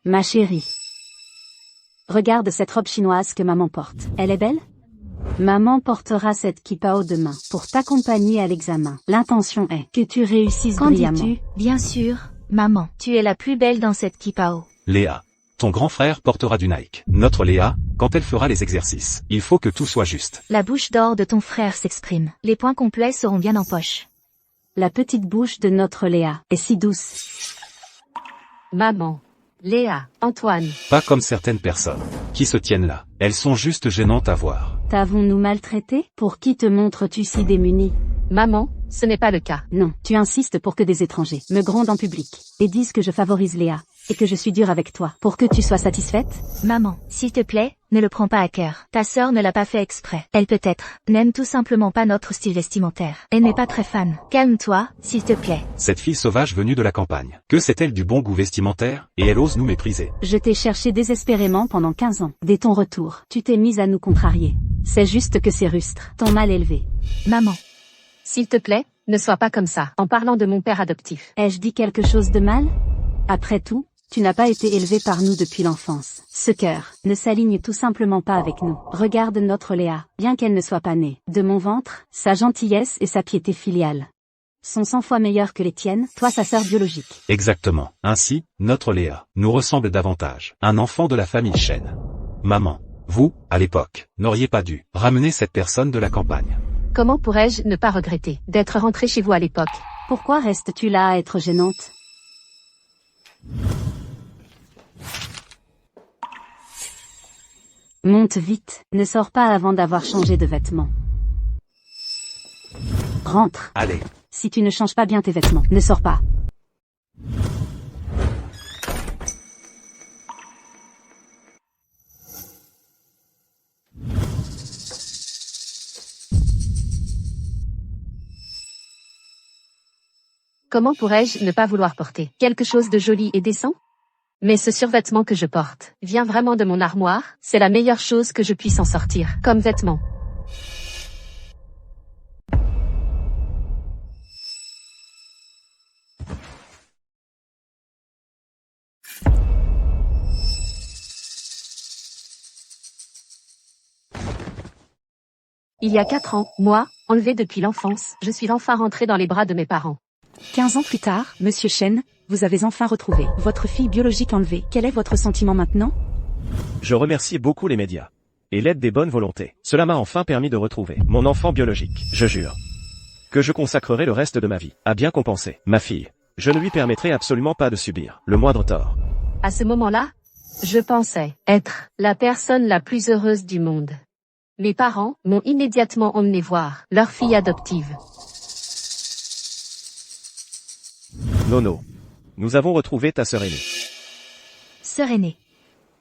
Ma chérie. Regarde cette robe chinoise que maman porte. Elle est belle? Maman portera cette kipao demain pour t'accompagner à l'examen. L'intention est que tu réussisses brillamment. Qu'en dis-tu? Bien sûr, maman. Tu es la plus belle dans cette kipao. Léa. Ton grand frère portera du Nike. Notre Léa, quand elle fera les exercices, il faut que tout soit juste. La bouche d'or de ton frère s'exprime. Les points complets seront bien en poche. La petite bouche de notre Léa est si douce. Maman. Léa, Antoine. Pas comme certaines personnes qui se tiennent là. Elles sont juste gênantes à voir. T'avons-nous maltraité? Pour qui te montres-tu si démunie? Maman, ce n'est pas le cas. Non, tu insistes pour que des étrangers me grondent en public et disent que je favorise Léa et que je suis dure avec toi pour que tu sois satisfaite? Maman, s'il te plaît, ne le prends pas à cœur. Ta sœur ne l'a pas fait exprès. Elle peut-être n'aime tout simplement pas notre style vestimentaire. Elle n'est pas très fan. Calme-toi, s'il te plaît. Cette fille sauvage venue de la campagne. Que sait-elle du bon goût vestimentaire? Et elle ose nous mépriser. Je t'ai cherché désespérément pendant 15 ans. Dès ton retour, tu t'es mise à nous contrarier. C'est juste que c'est rustre, ton mal élevé. Maman. S'il te plaît, ne sois pas comme ça, en parlant de mon père adoptif. Ai-je dit quelque chose de mal? Après tout, tu n'as pas été élevé par nous depuis l'enfance. Ce cœur ne s'aligne tout simplement pas avec nous. Regarde notre Léa, bien qu'elle ne soit pas née de mon ventre, sa gentillesse et sa piété filiale sont 100 fois meilleures que les tiennes, toi sa sœur biologique. Exactement. Ainsi, notre Léa nous ressemble davantage. Un enfant de la famille Chen. Maman, vous, à l'époque, n'auriez pas dû ramener cette personne de la campagne. Comment pourrais-je ne pas regretter d'être rentrée chez vous à l'époque? Pourquoi restes-tu là à être gênante? Monte vite, ne sors pas avant d'avoir changé de vêtements. Rentre. Allez. Si tu ne changes pas bien tes vêtements, ne sors pas. Comment pourrais-je ne pas vouloir porter quelque chose de joli et décent? Mais ce survêtement que je porte vient vraiment de mon armoire, c'est la meilleure chose que je puisse en sortir comme vêtement. Il y a 4 ans, moi, enlevée depuis l'enfance, je suis enfin rentrée dans les bras de mes parents. 15 ans plus tard, Monsieur Chen, vous avez enfin retrouvé votre fille biologique enlevée. Quel est votre sentiment maintenant? Je remercie beaucoup les médias et l'aide des bonnes volontés. Cela m'a enfin permis de retrouver mon enfant biologique. Je jure que je consacrerai le reste de ma vie à bien compenser ma fille. Je ne lui permettrai absolument pas de subir le moindre tort. À ce moment-là, je pensais être la personne la plus heureuse du monde. Mes parents m'ont immédiatement emmené voir leur fille adoptive. Nono, nous avons retrouvé ta sœur aînée. Sœur aînée.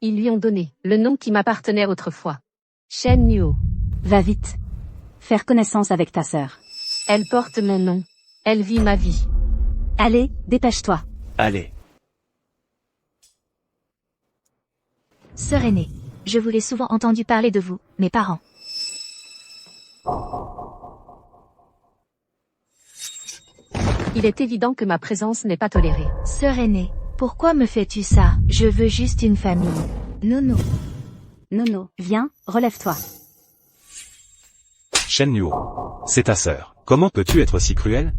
Ils lui ont donné le nom qui m'appartenait autrefois. Shen Nuo. Va vite. Faire connaissance avec ta sœur. Elle porte mon nom. Elle vit ma vie. Allez, dépêche-toi. Allez. Sœur aînée. Je vous l'ai souvent entendu parler de vous, mes parents. Il est évident que ma présence n'est pas tolérée. Sœur aînée, pourquoi me fais-tu ça? Je veux juste une famille. Nono. Nono, viens, relève-toi. Shen Nuo. C'est ta sœur. Comment peux-tu être si cruel?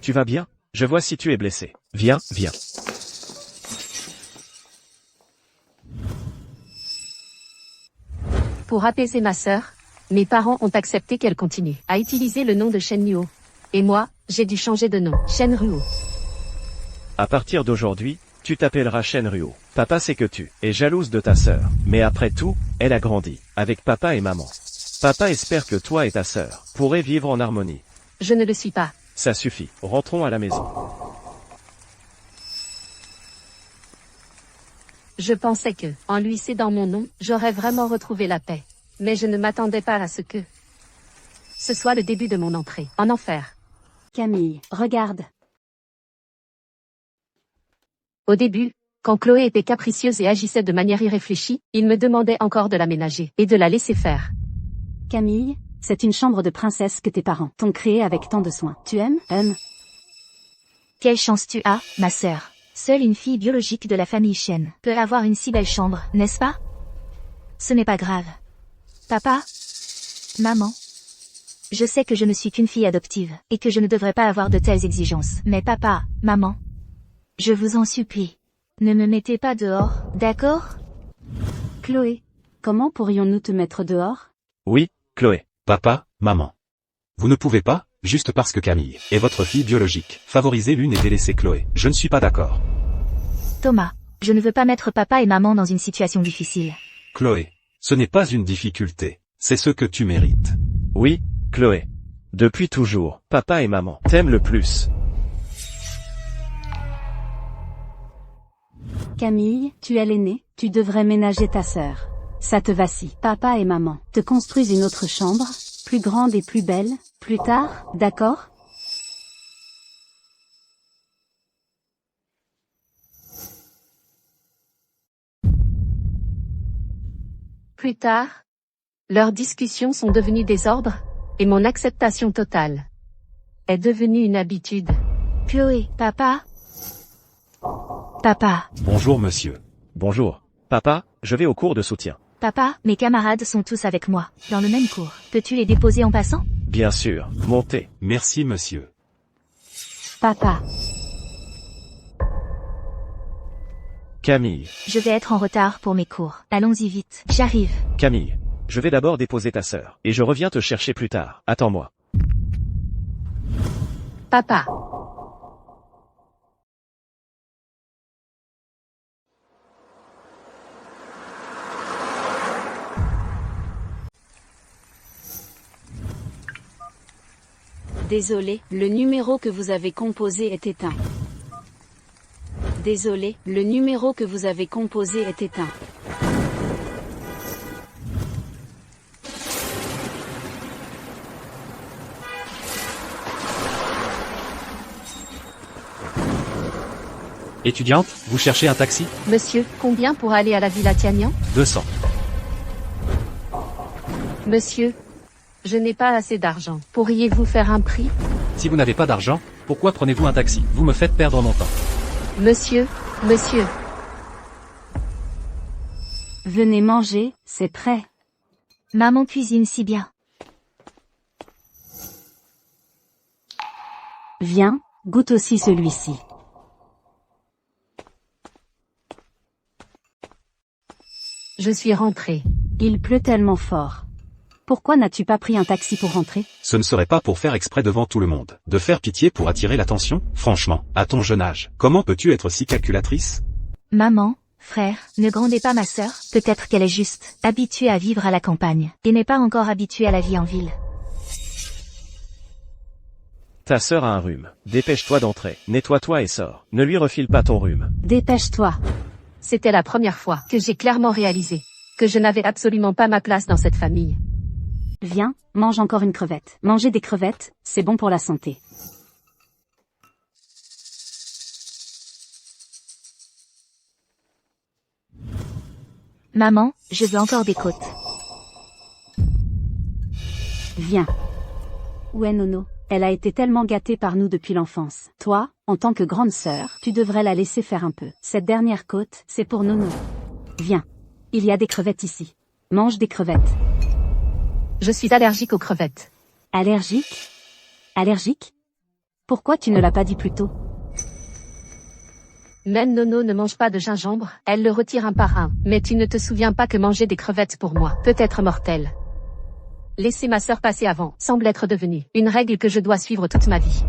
Tu vas bien? Je vois si tu es blessé. Viens, viens. Pour apaiser ma sœur, mes parents ont accepté qu'elle continue à utiliser le nom de Shen Nuo. Et moi, j'ai dû changer de nom, Shen Ruo. À partir d'aujourd'hui, tu t'appelleras Shen Ruo. Papa sait que tu es jalouse de ta sœur. Mais après tout, elle a grandi avec papa et maman. Papa espère que toi et ta sœur pourrez vivre en harmonie. Je ne le suis pas. Ça suffit. Rentrons à la maison. Je pensais que, en lui cédant mon nom, j'aurais vraiment retrouvé la paix. Mais je ne m'attendais pas à ce que ce soit le début de mon entrée en enfer. Camille, regarde. Au début, quand Chloé était capricieuse et agissait de manière irréfléchie, il me demandait encore de la ménager et de la laisser faire. Camille, c'est une chambre de princesse que tes parents t'ont créée avec tant de soin. Tu aimes? Quelle chance tu as, ma sœur. Seule une fille biologique de la famille Chen peut avoir une si belle chambre, n'est-ce pas? Ce n'est pas grave. Papa? Maman? Je sais que je ne suis qu'une fille adoptive, et que je ne devrais pas avoir de telles exigences. Mais papa, maman? Je vous en supplie. Ne me mettez pas dehors, d'accord? Chloé, comment pourrions-nous te mettre dehors? Oui, Chloé. Papa, maman. Vous ne pouvez pas, juste parce que Camille est votre fille biologique, favoriser l'une et délaisser Chloé. Je ne suis pas d'accord. Thomas, je ne veux pas mettre papa et maman dans une situation difficile. Chloé, ce n'est pas une difficulté, c'est ce que tu mérites. Oui, Chloé. Depuis toujours, papa et maman t'aiment le plus. Camille, tu es l'aînée, tu devrais ménager ta sœur. Ça te va si papa et maman te construisent une autre chambre, plus grande et plus belle, plus tard, d'accord? Plus tard, leurs discussions sont devenues des ordres, et mon acceptation totale est devenue une habitude. Chloé, papa? Papa, Bonjour monsieur. Bonjour. Papa, je vais au cours de soutien. papa, mes camarades sont tous avec moi, dans le même cours. Peux-tu les déposer en passant? Bien sûr, montez. Merci monsieur. Papa, Camille. Je vais être en retard pour mes cours. Allons-y vite, j'arrive. Camille. Je vais d'abord déposer ta sœur, et je reviens te chercher plus tard. Attends-moi. Papa. désolé, le numéro que vous avez composé est éteint. Désolé, le numéro que vous avez composé est éteint. Étudiante, vous cherchez un taxi? Monsieur, combien pour aller à la Villa Tiagnan? 200. Monsieur, je n'ai pas assez d'argent. Pourriez-vous faire un prix? Si vous n'avez pas d'argent, pourquoi prenez-vous un taxi? Vous me faites perdre mon temps. Monsieur, monsieur. Venez manger, c'est prêt. Maman cuisine si bien. Viens, goûte aussi celui-ci. Je suis rentrée. Il pleut tellement fort. Pourquoi n'as-tu pas pris un taxi pour rentrer? Ce ne serait pas pour faire exprès devant tout le monde. De faire pitié pour attirer l'attention? Franchement, à ton jeune âge, comment peux-tu être si calculatrice? Maman, frère, ne grondez pas ma sœur. Peut-être qu'elle est juste habituée à vivre à la campagne, et n'est pas encore habituée à la vie en ville. Ta sœur a un rhume. Dépêche-toi d'entrer. Nettoie-toi et sors. Ne lui refile pas ton rhume. Dépêche-toi. C'était la première fois que j'ai clairement réalisé que je n'avais absolument pas ma place dans cette famille. Viens, mange encore une crevette. Manger des crevettes, c'est bon pour la santé. Maman, je veux encore des côtes. Viens. Où est Nono? Elle a été tellement gâtée par nous depuis l'enfance. Toi, en tant que grande sœur, tu devrais la laisser faire un peu. Cette dernière côte, c'est pour Nono. Viens. Il y a des crevettes ici. Mange des crevettes. Je suis allergique aux crevettes. Allergique? Allergique? Pourquoi tu ne l'as pas dit plus tôt? Même Nono ne mange pas de gingembre, elle le retire un par un. Mais tu ne te souviens pas que manger des crevettes pour moi peut être mortel. Laisser ma sœur passer avant semble être devenu une règle que je dois suivre toute ma vie.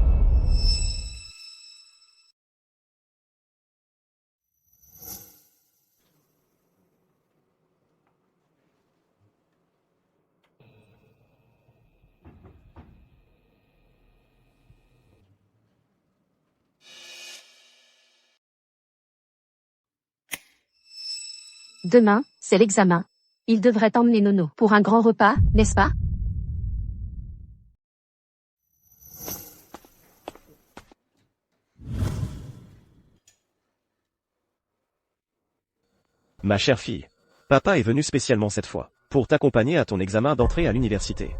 Demain, c'est l'examen. Il devrait emmener Nono pour un grand repas, n'est-ce pas? Ma chère fille. Papa est venu spécialement cette fois, pour t'accompagner à ton examen d'entrée à l'université.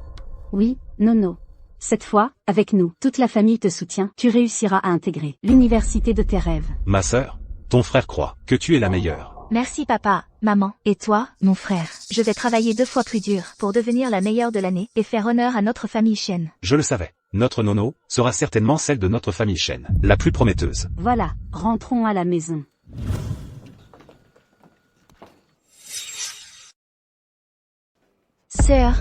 Oui, Nono. Cette fois, avec nous, toute la famille te soutient, tu réussiras à intégrer l'université de tes rêves. Ma sœur, ton frère croit que tu es la meilleure. Merci papa, maman, et toi, mon frère. Je vais travailler 2 fois plus dur pour devenir la meilleure de l'année et faire honneur à notre famille Chen. Je le savais. Notre Nono sera certainement celle de notre famille Chen, la plus prometteuse. Voilà, rentrons à la maison. Sœur.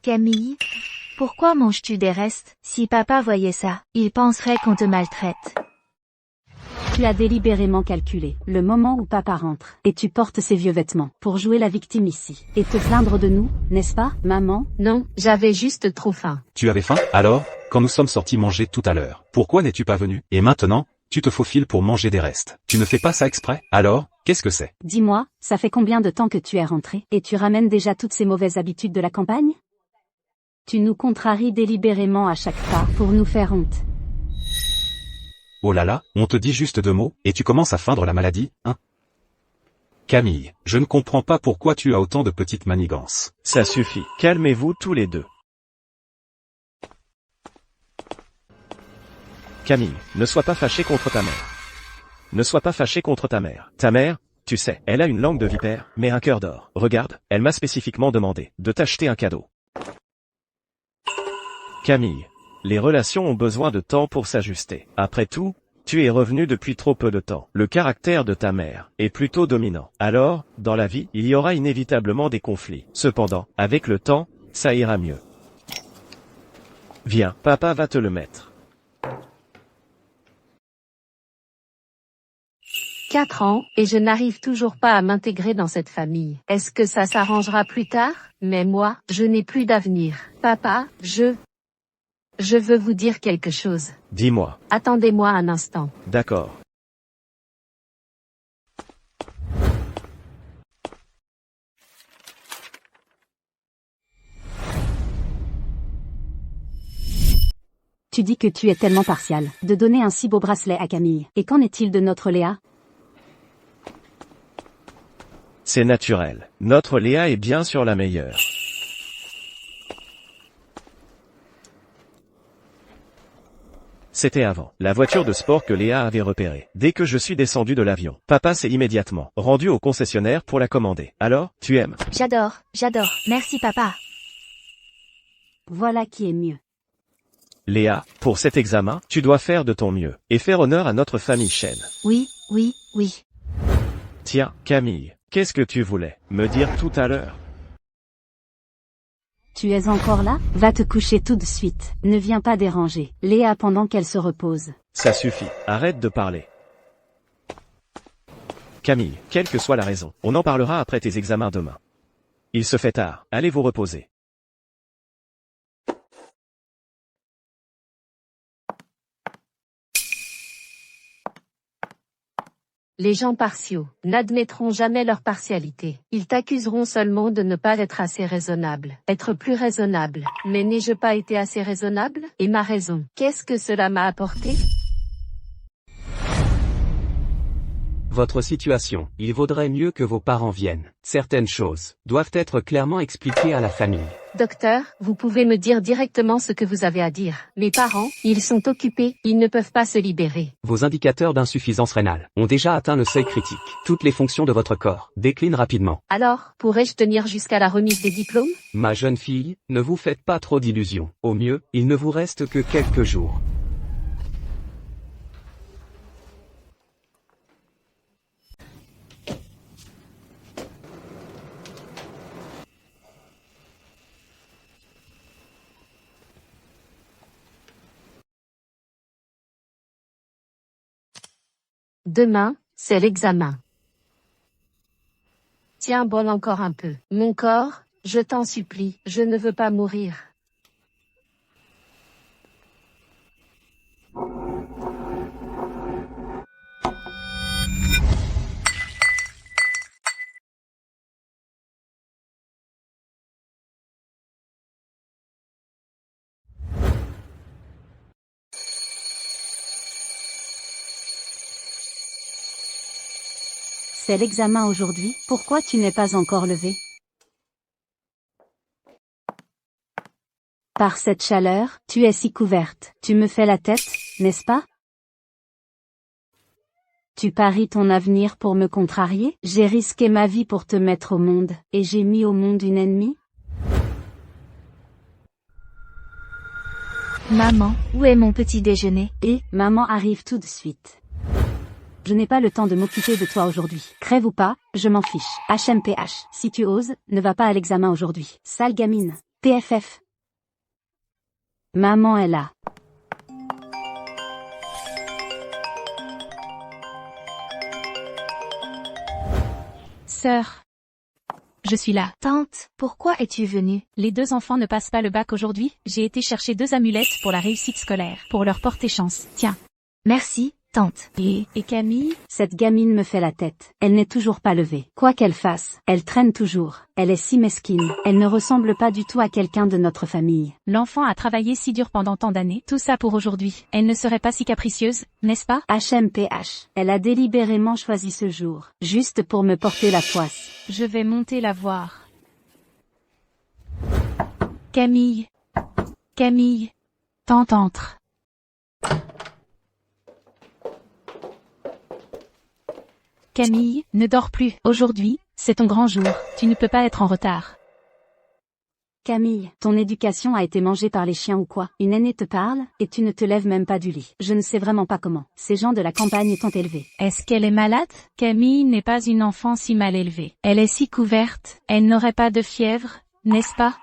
Camille, pourquoi manges-tu des restes? Si papa voyait ça, il penserait qu'on te maltraite. Tu as délibérément calculé le moment où papa rentre, et tu portes ces vieux vêtements pour jouer la victime ici, et te plaindre de nous, n'est-ce pas, maman? Non, j'avais juste trop faim. Tu avais faim? Alors, quand nous sommes sortis manger tout à l'heure, pourquoi n'es-tu pas venu? Et maintenant, tu te faufiles pour manger des restes. Tu ne fais pas ça exprès? Alors, qu'est-ce que c'est? Dis-moi, ça fait combien de temps que tu es rentré, et tu ramènes déjà toutes ces mauvaises habitudes de la campagne? Tu nous contraries délibérément à chaque pas pour nous faire honte. Oh là là, on te dit juste 2 mots, et tu commences à feindre la maladie, hein? Camille, je ne comprends pas pourquoi tu as autant de petites manigances. Ça suffit. Calmez-vous tous les deux. Camille, ne sois pas fâchée contre ta mère. Ne sois pas fâchée contre ta mère. Ta mère, tu sais, elle a une langue de vipère, mais un cœur d'or. Regarde, elle m'a spécifiquement demandé de t'acheter un cadeau. Camille, les relations ont besoin de temps pour s'ajuster. Après tout, tu es revenu depuis trop peu de temps. Le caractère de ta mère est plutôt dominant. Alors, dans la vie, il y aura inévitablement des conflits. Cependant, avec le temps, ça ira mieux. Viens, papa va te le mettre. 4 ans, et je n'arrive toujours pas à m'intégrer dans cette famille. Est-ce que ça s'arrangera plus tard? Mais moi, je n'ai plus d'avenir. Papa, je veux vous dire quelque chose. Dis-moi. Attendez-moi un instant. D'accord. Tu dis que tu es tellement partial, de donner un si beau bracelet à Camille. Et qu'en est-il de notre Léa? C'est naturel. Notre Léa est bien sûr la meilleure. C'était avant. La voiture de sport que Léa avait repérée. Dès que je suis descendu de l'avion, papa s'est immédiatement rendu au concessionnaire pour la commander. Alors, tu aimes? J'adore, j'adore. Merci papa. Voilà qui est mieux. Léa, pour cet examen, tu dois faire de ton mieux et faire honneur à notre famille Chen. Oui, oui, oui. Tiens, Camille, qu'est-ce que tu voulais me dire tout à l'heure? Tu es encore là? Va te coucher tout de suite. Ne viens pas déranger Léa pendant qu'elle se repose. Ça suffit, arrête de parler. Camille, quelle que soit la raison, on en parlera après tes examens demain. Il se fait tard, allez vous reposer. Les gens partiaux n'admettront jamais leur partialité. Ils t'accuseront seulement de ne pas être assez raisonnable. Être plus raisonnable. Mais n'ai-je pas été assez raisonnable? Et ma raison, qu'est-ce que cela m'a apporté? Votre situation, il vaudrait mieux que vos parents viennent. Certaines choses doivent être clairement expliquées à la famille. Docteur, vous pouvez me dire directement ce que vous avez à dire. Mes parents, ils sont occupés, ils ne peuvent pas se libérer. Vos indicateurs d'insuffisance rénale ont déjà atteint le seuil critique. Toutes les fonctions de votre corps déclinent rapidement. Alors, pourrais-je tenir jusqu'à la remise des diplômes? Ma jeune fille, ne vous faites pas trop d'illusions. Au mieux, il ne vous reste que quelques jours. Demain, c'est l'examen. Tiens bon encore un peu. Mon corps, je t'en supplie, je ne veux pas mourir. C'est l'examen aujourd'hui, pourquoi tu n'es pas encore levé? Par cette chaleur, tu es si couverte, tu me fais la tête, n'est-ce pas? Tu paries ton avenir pour me contrarier? J'ai risqué ma vie pour te mettre au monde, et j'ai mis au monde une ennemie? Maman, où est mon petit déjeuner? Et, maman arrive tout de suite. Je n'ai pas le temps de m'occuper de toi aujourd'hui. Crève ou pas, je m'en fiche. HMPH. Si tu oses, ne va pas à l'examen aujourd'hui. Sale gamine. PFF. Maman est là. Sœur. Je suis là. Tante, pourquoi es-tu venue? Les 2 enfants ne passent pas le bac aujourd'hui, j'ai été chercher 2 amulettes pour la réussite scolaire, pour leur porter chance. Tiens. Merci, tante. Et Camille? Cette gamine me fait la tête. Elle n'est toujours pas levée. Quoi qu'elle fasse, elle traîne toujours. Elle est si mesquine. Elle ne ressemble pas du tout à quelqu'un de notre famille. L'enfant a travaillé si dur pendant tant d'années, tout ça pour aujourd'hui. Elle ne serait pas si capricieuse, n'est-ce pas? HMPH. Elle a délibérément choisi ce jour, juste pour me porter la poisse. Je vais monter la voir. Camille. Camille. Tante entre. Camille, ne dors plus. Aujourd'hui, c'est ton grand jour. Tu ne peux pas être en retard. Camille, ton éducation a été mangée par les chiens ou quoi? Une aînée te parle, et tu ne te lèves même pas du lit. Je ne sais vraiment pas comment. Ces gens de la campagne t'ont élevé. Est-ce qu'elle est malade? Camille n'est pas une enfant si mal élevée. Elle est si couverte. Elle n'aurait pas de fièvre, n'est-ce pas?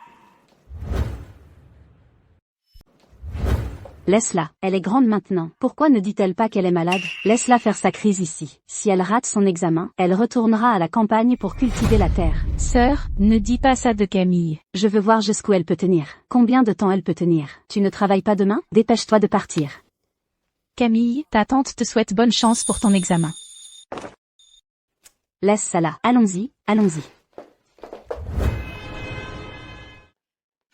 Laisse-la, elle est grande maintenant. Pourquoi ne dit-elle pas qu'elle est malade? Laisse-la faire sa crise ici. Si elle rate son examen, elle retournera à la campagne pour cultiver la terre. Sœur, ne dis pas ça de Camille. Je veux voir jusqu'où elle peut tenir. Combien de temps elle peut tenir? Tu ne travailles pas demain? Dépêche-toi de partir. Camille, ta tante te souhaite bonne chance pour ton examen. Laisse ça là. Allons-y, allons-y.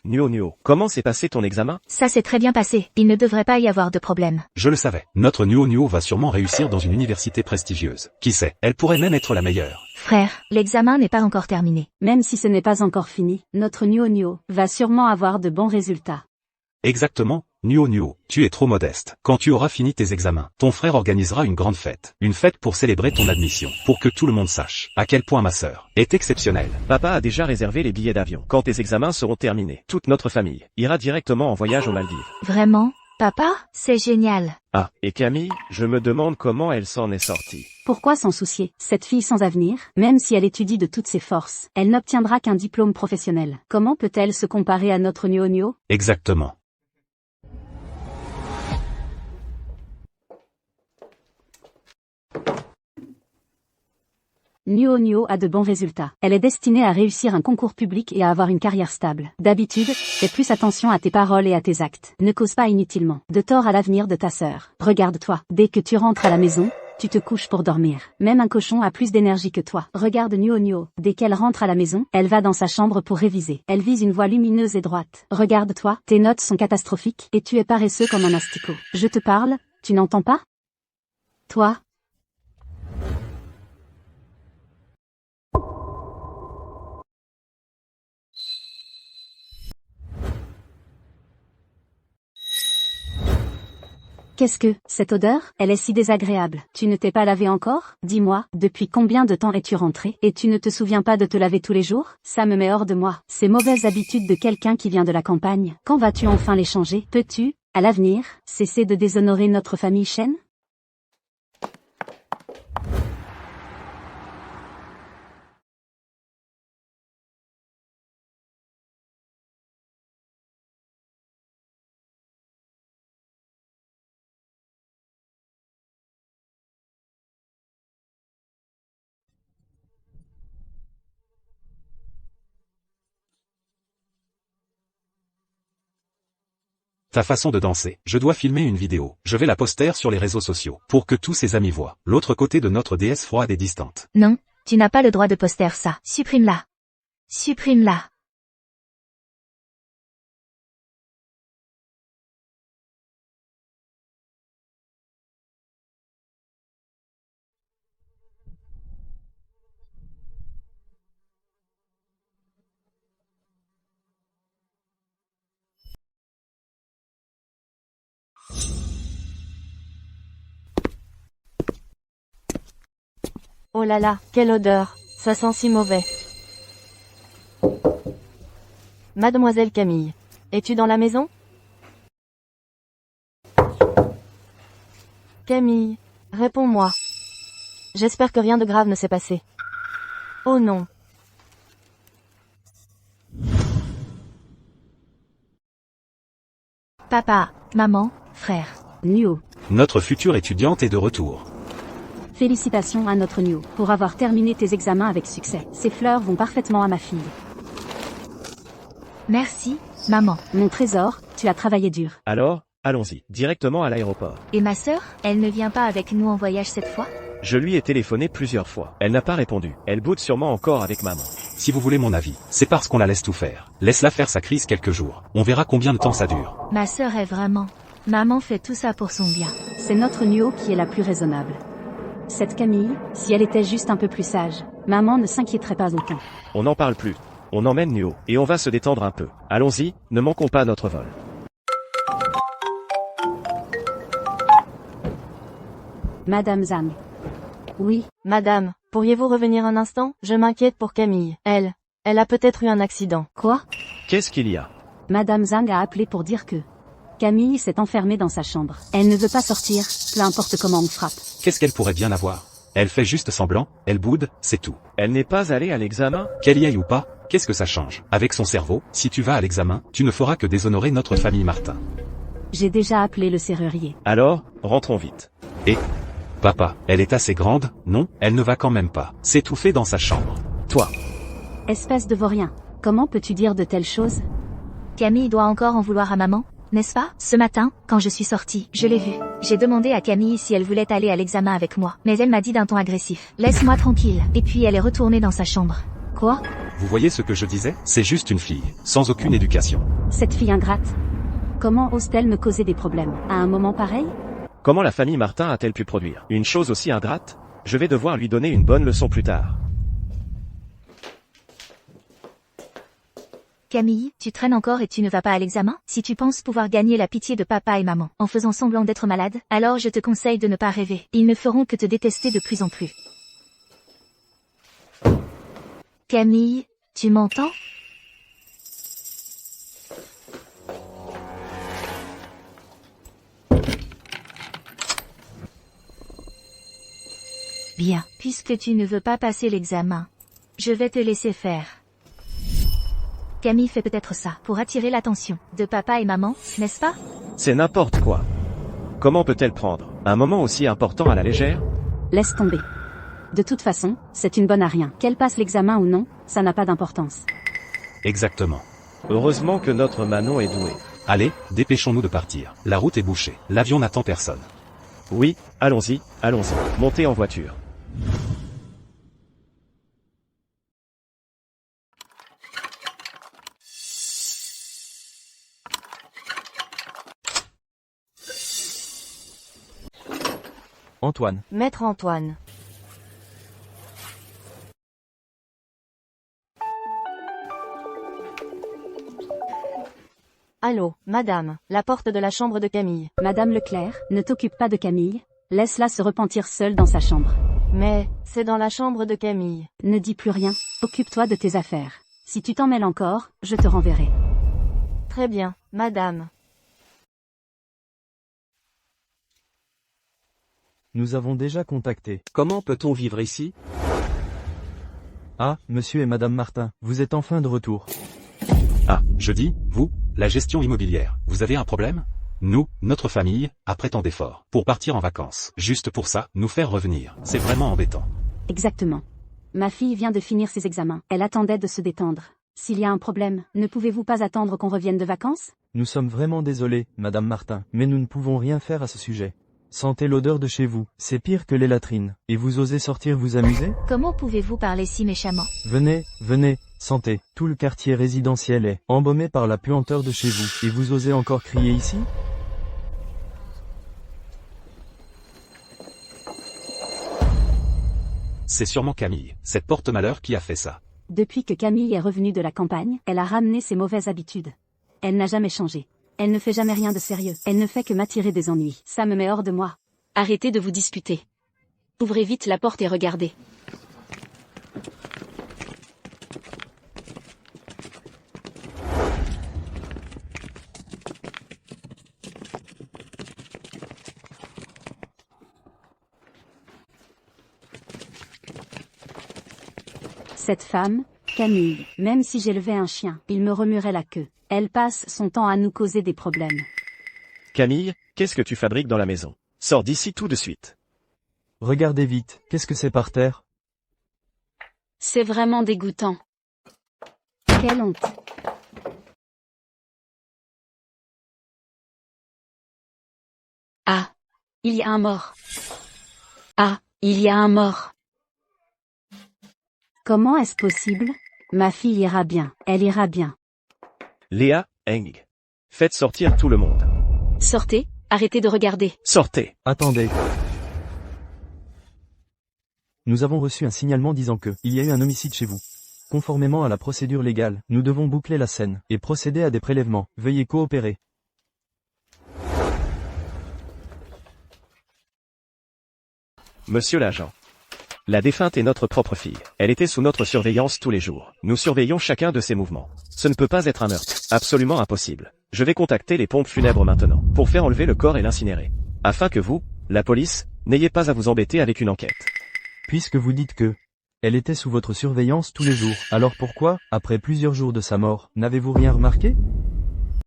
Nuo, comment s'est passé ton examen? Ça s'est très bien passé. Il ne devrait pas y avoir de problème. Je le savais. Notre Nuo va sûrement réussir dans une université prestigieuse. Qui sait, elle pourrait même être la meilleure. Frère, l'examen n'est pas encore terminé. Même si ce n'est pas encore fini, notre Nuo va sûrement avoir de bons résultats. Exactement, Nuo, tu es trop modeste. Quand tu auras fini tes examens, ton frère organisera une grande fête. Une fête pour célébrer ton admission, pour que tout le monde sache à quel point ma sœur est exceptionnelle. Papa a déjà réservé les billets d'avion. Quand tes examens seront terminés, toute notre famille ira directement en voyage aux Maldives. Vraiment? Papa? C'est génial. Ah, et Camille, je me demande comment elle s'en est sortie. Pourquoi s'en soucier? Cette fille sans avenir, même si elle étudie de toutes ses forces, elle n'obtiendra qu'un diplôme professionnel. Comment peut-elle se comparer à notre Nuo? Exactement. Nuo a de bons résultats. Elle est destinée à réussir un concours public et à avoir une carrière stable. D'habitude, fais plus attention à tes paroles et à tes actes. Ne cause pas inutilement de tort à l'avenir de ta sœur. Regarde-toi. Dès que tu rentres à la maison, tu te couches pour dormir. Même un cochon a plus d'énergie que toi. Regarde Nuo. Dès qu'elle rentre à la maison, elle va dans sa chambre pour réviser. Elle vise une voie lumineuse et droite. Regarde-toi, tes notes sont catastrophiques, et tu es paresseux comme un asticot. Je te parle, tu n'entends pas? Toi? Qu'est-ce que, cette odeur? Elle est si désagréable. Tu ne t'es pas lavé encore? Dis-moi, depuis combien de temps es-tu rentré? Et tu ne te souviens pas de te laver tous les jours? Ça me met hors de moi. Ces mauvaises habitudes de quelqu'un qui vient de la campagne. Quand vas-tu enfin les changer? Peux-tu, à l'avenir, cesser de déshonorer notre famille Chen? Ta façon de danser. Je dois filmer une vidéo. Je vais la poster sur les réseaux sociaux, pour que tous ses amis voient l'autre côté de notre déesse froide et distante. Non, tu n'as pas le droit de poster ça. Supprime-la. Supprime-la. Oh là là, quelle odeur, ça sent si mauvais. Mademoiselle Camille, es-tu dans la maison? Camille, réponds-moi. J'espère que rien de grave ne s'est passé. Oh non. Papa, maman, frère. Nuo. Notre future étudiante est de retour. Félicitations à notre Nuo pour avoir terminé tes examens avec succès. Ces fleurs vont parfaitement à ma fille. Merci, maman. Mon trésor, tu as travaillé dur. Alors, allons-y, directement à l'aéroport. Et ma sœur, elle ne vient pas avec nous en voyage cette fois? Je lui ai téléphoné plusieurs fois. Elle n'a pas répondu. Elle boude sûrement encore avec maman. Si vous voulez mon avis, c'est parce qu'on la laisse tout faire. Laisse-la faire sa crise quelques jours. On verra combien de temps ça dure. Ma sœur est vraiment... Maman fait tout ça pour son bien. C'est notre Nuo qui est la plus raisonnable. Cette Camille, si elle était juste un peu plus sage, maman ne s'inquiéterait pas autant. On n'en parle plus. On emmène Nuo, et on va se détendre un peu. Allons-y, ne manquons pas notre vol. Madame Zhang. Oui, Madame, pourriez-vous revenir un instant? Je m'inquiète pour Camille. Elle a peut-être eu un accident. quoi? Qu'est-ce qu'il y a? Madame Zhang a appelé pour dire que Camille s'est enfermée dans sa chambre. Elle ne veut pas sortir, peu importe comment on frappe. Qu'est-ce qu'elle pourrait bien avoir? Elle fait juste semblant, elle boude, c'est tout. Elle n'est pas allée à l'examen? Qu'elle y aille ou pas, qu'est-ce que ça change? Avec son cerveau, si tu vas à l'examen, tu ne feras que déshonorer notre famille Martin. J'ai déjà appelé le serrurier. Alors, rentrons vite. Et papa, elle est assez grande, non? Elle ne va quand même pas s'étouffer dans sa chambre. Toi, Espèce de vaurien, comment peux-tu dire de telles choses? Camille doit encore en vouloir à maman, n'est-ce pas? Ce matin, quand je suis sortie, je l'ai vue. J'ai demandé à Camille si elle voulait aller à l'examen avec moi, mais elle m'a dit d'un ton agressif. Laisse-moi tranquille. Et puis elle est retournée dans sa chambre. Quoi? vous voyez ce que je disais? C'est juste une fille, sans aucune éducation. Cette fille ingrate. Comment ose-t-elle me causer des problèmes, à un moment pareil? Comment la famille Martin a-t-elle pu produire une chose aussi ingrate? Je vais devoir lui donner une bonne leçon plus tard. Camille, tu traînes encore et tu ne vas pas à l'examen? Si tu penses pouvoir gagner la pitié de papa et maman en faisant semblant d'être malade, alors je te conseille de ne pas rêver. Ils ne feront que te détester de plus en plus. Camille, tu m'entends? Bien, puisque tu ne veux pas passer l'examen, je vais te laisser faire. Camille fait peut-être ça pour attirer l'attention de papa et maman, n'est-ce pas? C'est n'importe quoi. Comment peut-elle prendre un moment aussi important à la légère? Laisse tomber. De toute façon, c'est une bonne à rien. Qu'elle passe l'examen ou non, ça n'a pas d'importance. Exactement. Heureusement que notre Manon est douée. Allez, dépêchons-nous de partir. La route est bouchée. L'avion n'attend personne. Oui, allons-y, allons-y. Montez en voiture. Antoine. Maître Antoine. Allô, madame, la porte de la chambre de Camille. Madame Leclerc, ne t'occupe pas de Camille. Laisse-la se repentir seule dans sa chambre. Mais, c'est dans la chambre de Camille. Ne dis plus rien. Occupe-toi de tes affaires. Si tu t'en mêles encore, je te renverrai. Très bien, madame. Nous avons déjà contacté. Comment peut-on vivre ici? Ah, monsieur et madame Martin, vous êtes enfin de retour. Ah, je dis, vous, la gestion immobilière, vous avez un problème? Nous, notre famille, après tant d'efforts, pour partir en vacances, juste pour ça, nous faire revenir, c'est vraiment embêtant. Exactement. Ma fille vient de finir ses examens. Elle attendait de se détendre. S'il y a un problème, ne pouvez-vous pas attendre qu'on revienne de vacances? Nous sommes vraiment désolés, madame Martin, mais nous ne pouvons rien faire à ce sujet. Sentez l'odeur de chez vous, c'est pire que les latrines. Et vous osez sortir vous amuser? Comment pouvez-vous parler si méchamment? Venez, venez, sentez. Tout le quartier résidentiel est embaumé par la puanteur de chez vous. Et vous osez encore crier ici? C'est sûrement Camille, cette porte-malheur qui a fait ça. Depuis que Camille est revenue de la campagne, elle a ramené ses mauvaises habitudes. Elle n'a jamais changé. Elle ne fait jamais rien de sérieux. Elle ne fait que m'attirer des ennuis. Ça me met hors de moi. Arrêtez de vous disputer. Ouvrez vite la porte et regardez. Cette femme, Camille, même si j'élevais un chien, il me remuerait la queue. Elle passe son temps à nous causer des problèmes. Camille, qu'est-ce que tu fabriques dans la maison? Sors d'ici tout de suite. Regardez vite, qu'est-ce que c'est par terre? C'est vraiment dégoûtant. Quelle honte. Ah, il y a un mort. Ah, il y a un mort. Comment est-ce possible? Ma fille ira bien, elle ira bien. Léa, Eng. Faites sortir tout le monde. Sortez, arrêtez de regarder. Sortez. Attendez. Nous avons reçu un signalement disant que il y a eu un homicide chez vous. Conformément à la procédure légale, nous devons boucler la scène et procéder à des prélèvements. Veuillez coopérer. Monsieur l'agent. La défunte est notre propre fille. Elle était sous notre surveillance tous les jours. Nous surveillons chacun de ses mouvements. Ce ne peut pas être un meurtre. Absolument impossible. Je vais contacter les pompes funèbres maintenant, pour faire enlever le corps et l'incinérer. Afin que vous, la police, n'ayez pas à vous embêter avec une enquête. Puisque vous dites que elle était sous votre surveillance tous les jours, alors pourquoi, après plusieurs jours de sa mort, n'avez-vous rien remarqué?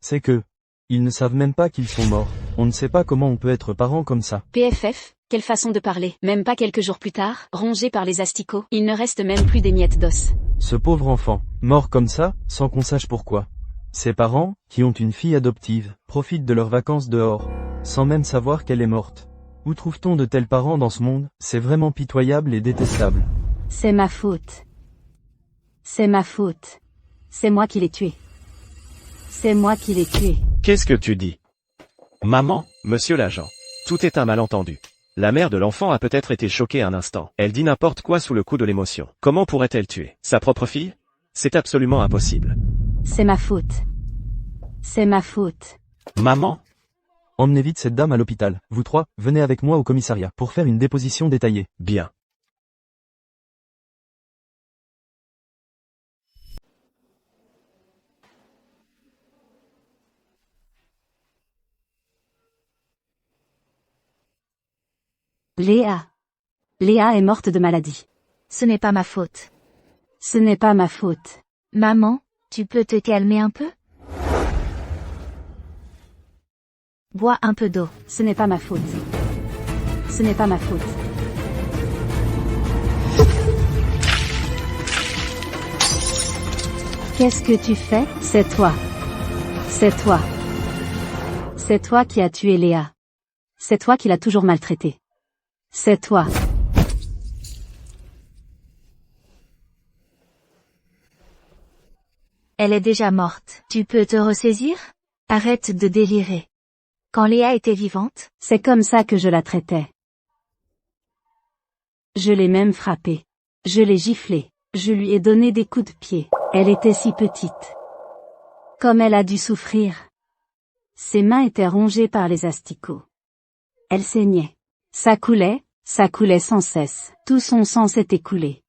C'est que ils ne savent même pas qu'ils sont morts. On ne sait pas comment on peut être parent comme ça. PFF, quelle façon de parler. Même pas quelques jours plus tard, rongé par les asticots, il ne reste même plus des miettes d'os. Ce pauvre enfant, mort comme ça, sans qu'on sache pourquoi. Ses parents, qui ont une fille adoptive, profitent de leurs vacances dehors, sans même savoir qu'elle est morte. Où trouve-t-on de tels parents dans ce monde? C'est vraiment pitoyable et détestable. C'est ma faute. C'est ma faute. C'est moi qui l'ai tué. C'est moi qui l'ai tué. Qu'est-ce que tu dis? Maman, Monsieur l'agent. Tout est un malentendu. La mère de l'enfant a peut-être été choquée un instant. Elle dit n'importe quoi sous le coup de l'émotion. Comment pourrait-elle tuer sa propre fille? C'est absolument impossible. C'est ma faute. C'est ma faute. maman, Emmenez vite cette dame à l'hôpital. Vous trois, venez avec moi au commissariat, pour faire une déposition détaillée. Bien. Léa. Léa est morte de maladie. Ce n'est pas ma faute. Ce n'est pas ma faute. Maman, tu peux te calmer un peu? Bois un peu d'eau. Ce n'est pas ma faute. Ce n'est pas ma faute. Qu'est-ce que tu fais? C'est toi. C'est toi. C'est toi qui as tué Léa. C'est toi qui l'as toujours maltraitée. C'est toi. Elle est déjà morte. Tu peux te ressaisir? Arrête de délirer. Quand Léa était vivante, C'est comme ça que je la traitais. Je l'ai même frappée. Je l'ai giflée. Je lui ai donné des coups de pied. Elle était si petite. Comme elle a dû souffrir. Ses mains étaient rongées par les asticots. Elle saignait. Ça coulait sans cesse. Tout son sang s'était coulé.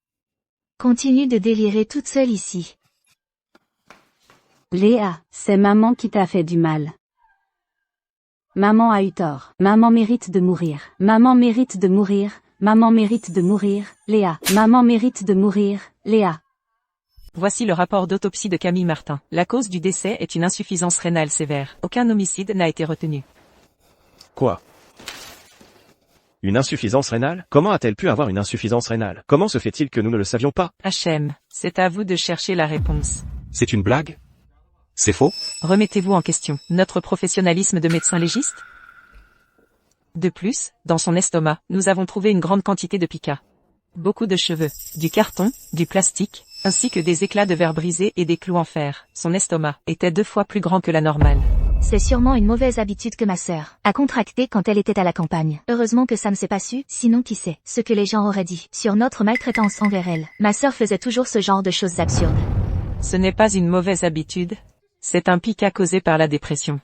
continue de délirer toute seule ici. Léa, c'est maman qui t'a fait du mal. Maman a eu tort. Maman mérite de mourir. Maman mérite de mourir. Maman mérite de mourir. Léa. Maman mérite de mourir. Léa. Voici le rapport d'autopsie de Camille Martin. La cause du décès est une insuffisance rénale sévère. Aucun homicide n'a été retenu. Quoi? Une insuffisance rénale? Comment a-t-elle pu avoir une insuffisance rénale? Comment se fait-il que nous ne le savions pas? HM, c'est à vous de chercher la réponse. c'est une blague? C'est faux? Remettez-vous en question. Notre professionnalisme de médecin légiste? De plus, dans son estomac, nous avons trouvé une grande quantité de pica. Beaucoup de cheveux, du carton, du plastique, ainsi que des éclats de verre brisés et des clous en fer. Son estomac était 2 fois plus grand que la normale. C'est sûrement une mauvaise habitude que ma sœur a contractée quand elle était à la campagne. Heureusement que ça ne s'est pas su, sinon qui sait ce que les gens auraient dit sur notre maltraitance envers elle. Ma sœur faisait toujours ce genre de choses absurdes. Ce n'est pas une mauvaise habitude. C'est un pica causé par la dépression.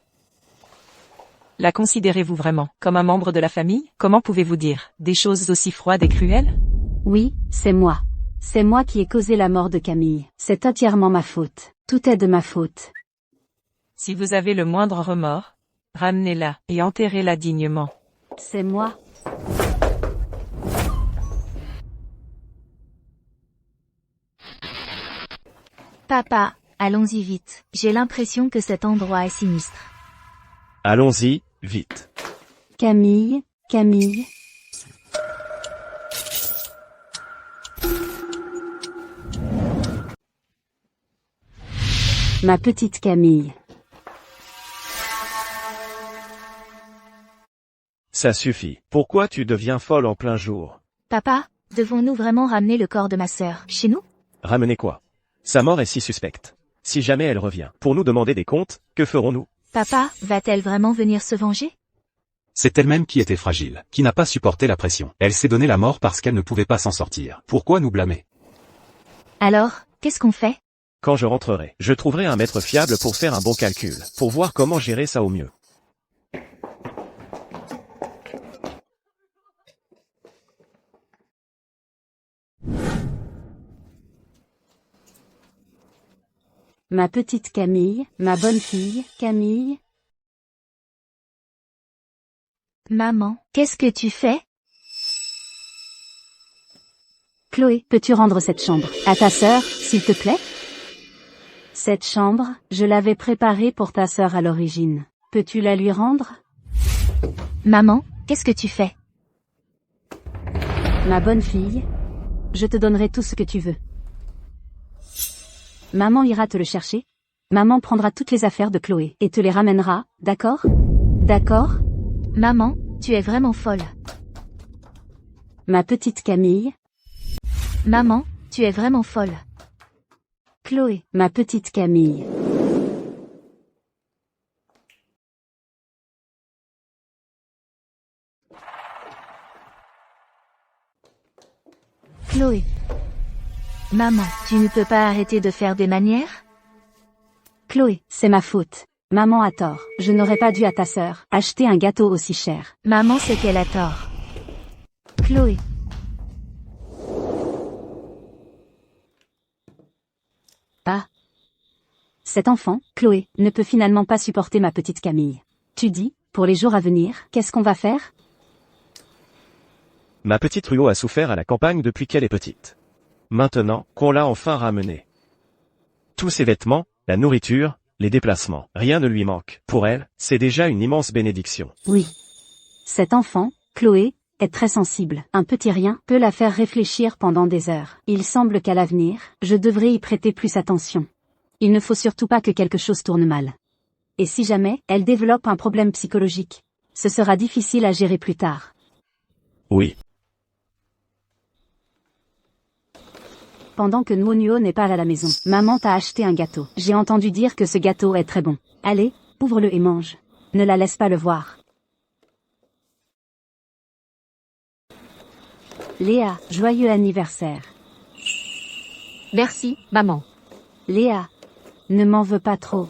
La considérez-vous vraiment comme un membre de la famille? Comment pouvez-vous dire des choses aussi froides et cruelles? Oui, c'est moi. C'est moi qui ai causé la mort de Camille. C'est entièrement ma faute. Tout est de ma faute. Si vous avez le moindre remords, ramenez-la et enterrez-la dignement. C'est moi. Papa, allons-y vite. J'ai l'impression que cet endroit est sinistre. Allons-y, vite. Camille, Camille. Ma petite Camille. Ça suffit. Pourquoi tu deviens folle en plein jour? Papa, devons-nous vraiment ramener le corps de ma sœur chez nous? Ramener quoi? Sa mort est si suspecte. Si jamais elle revient, pour nous demander des comptes, que ferons-nous? Papa, va-t-elle vraiment venir se venger? C'est elle-même qui était fragile, qui n'a pas supporté la pression. Elle s'est donné la mort parce qu'elle ne pouvait pas s'en sortir. Pourquoi nous blâmer? Alors, qu'est-ce qu'on fait? Quand je rentrerai, je trouverai un maître fiable pour faire un bon calcul, pour voir comment gérer ça au mieux. Ma petite Camille, ma bonne fille, Camille. Maman, qu'est-ce que tu fais? Chloé, peux-tu rendre cette chambre à ta sœur, s'il te plaît? Cette chambre, je l'avais préparée pour ta sœur à l'origine. Peux-tu la lui rendre? Maman, qu'est-ce que tu fais? Ma bonne fille, je te donnerai tout ce que tu veux. Maman ira te le chercher. Maman prendra toutes les affaires de Chloé et te les ramènera, d'accord? D'accord? Maman, tu es vraiment folle. Ma petite Camille. Maman, tu es vraiment folle. Chloé, ma petite Camille. Chloé. Maman, tu ne peux pas arrêter de faire des manières? Chloé, c'est ma faute. Maman a tort. Je n'aurais pas dû à ta sœur acheter un gâteau aussi cher. Maman sait qu'elle a tort. Chloé. Ah. Cet enfant, Chloé, ne peut finalement pas supporter ma petite Camille. Tu dis, pour les jours à venir, qu'est-ce qu'on va faire? Ma petite Ruo a souffert à la campagne depuis qu'elle est petite. Maintenant qu'on l'a enfin ramenée. Tous ses vêtements, la nourriture, les déplacements, rien ne lui manque. Pour elle, c'est déjà une immense bénédiction. Oui. Cet enfant, Chloé, est très sensible. Un petit rien peut la faire réfléchir pendant des heures. Il semble qu'à l'avenir, je devrais y prêter plus attention. Il ne faut surtout pas que quelque chose tourne mal. Et si jamais, elle développe un problème psychologique, ce sera difficile à gérer plus tard. Oui. Pendant que Nuo n'est pas à la maison, maman t'a acheté un gâteau. J'ai entendu dire que ce gâteau est très bon. Allez, ouvre-le et mange. Ne la laisse pas le voir. Léa, joyeux anniversaire. Merci, maman. Léa, ne m'en veux pas trop.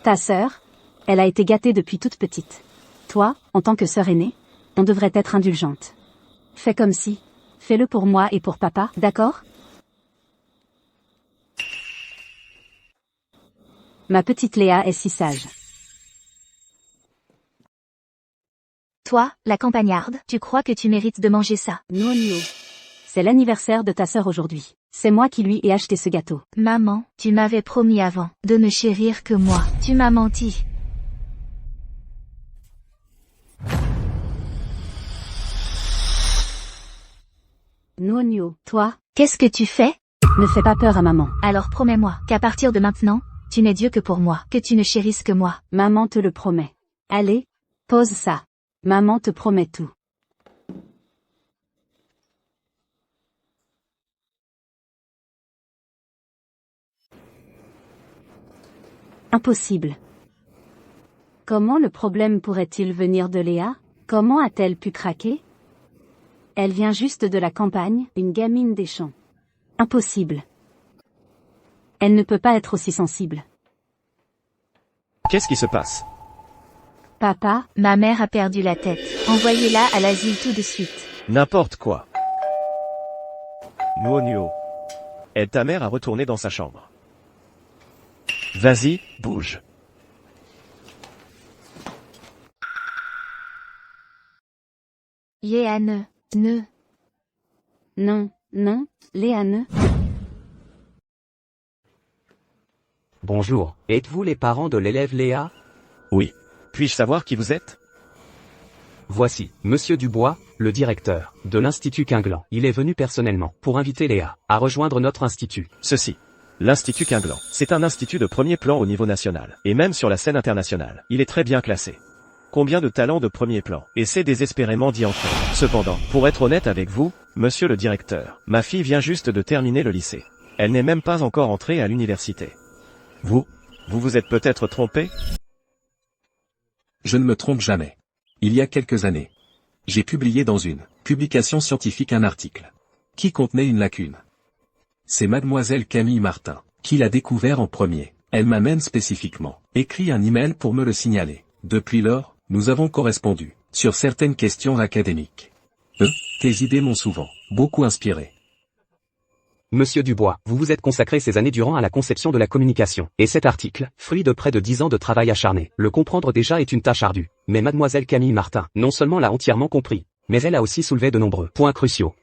Ta sœur, elle a été gâtée depuis toute petite. Toi, en tant que sœur aînée, on devrait être indulgente. Fais comme si. Fais-le pour moi et pour papa, d'accord? Ma petite Léa est si sage. Toi, la campagnarde, tu crois que tu mérites de manger ça? Nuo. C'est l'anniversaire de ta sœur aujourd'hui. C'est moi qui lui ai acheté ce gâteau. Maman, tu m'avais promis avant de ne chérir que moi. Tu m'as menti. Nuo, toi, Qu'est-ce que tu fais? ne fais pas peur à maman. Alors promets-moi qu'à partir de maintenant, tu n'es Dieu que pour moi, que tu ne chérisses que moi. Maman te le promet. Allez, pose ça. Maman te promet tout. Impossible. Comment le problème pourrait-il venir de Léa? Comment a-t-elle pu craquer? Elle vient juste de la campagne, une gamine des champs. Impossible. Elle ne peut pas être aussi sensible. Qu'est-ce qui se passe? Papa, Ma mère a perdu la tête. Envoyez-la à l'asile tout de suite. N'importe quoi. Nuo. Aide ta mère à retourner dans sa chambre. Vas-y, bouge. Yéane, ne. non, Léa ne. Bonjour, êtes-vous les parents de l'élève Léa? Oui. Puis-je savoir qui vous êtes? Voici, Monsieur Dubois, le directeur de l'Institut Quinglan. Il est venu personnellement pour inviter Léa à rejoindre notre institut. Ceci. L'Institut Quinglan. C'est un institut de premier plan au niveau national, et même sur la scène internationale. Il est très bien classé. Combien de talents de premier plan, et c'est désespérément d'y entrer. Cependant, pour être honnête avec vous, monsieur le directeur, ma fille vient juste de terminer le lycée. Elle n'est même pas encore entrée à l'université. Vous vous êtes peut-être trompé? Je ne me trompe jamais. Il y a quelques années, j'ai publié dans une publication scientifique un article qui contenait une lacune. C'est mademoiselle Camille Martin qui l'a découvert en premier. Elle m'a même spécifiquement écrit un email pour me le signaler. Depuis lors, nous avons correspondu sur certaines questions académiques. Tes idées m'ont souvent beaucoup inspiré. Monsieur Dubois, vous vous êtes consacré ces années durant à la conception de la communication. Et cet article, fruit de près de 10 ans de travail acharné, le comprendre déjà est une tâche ardue. Mais mademoiselle Camille Martin, non seulement l'a entièrement compris, mais elle a aussi soulevé de nombreux points cruciaux.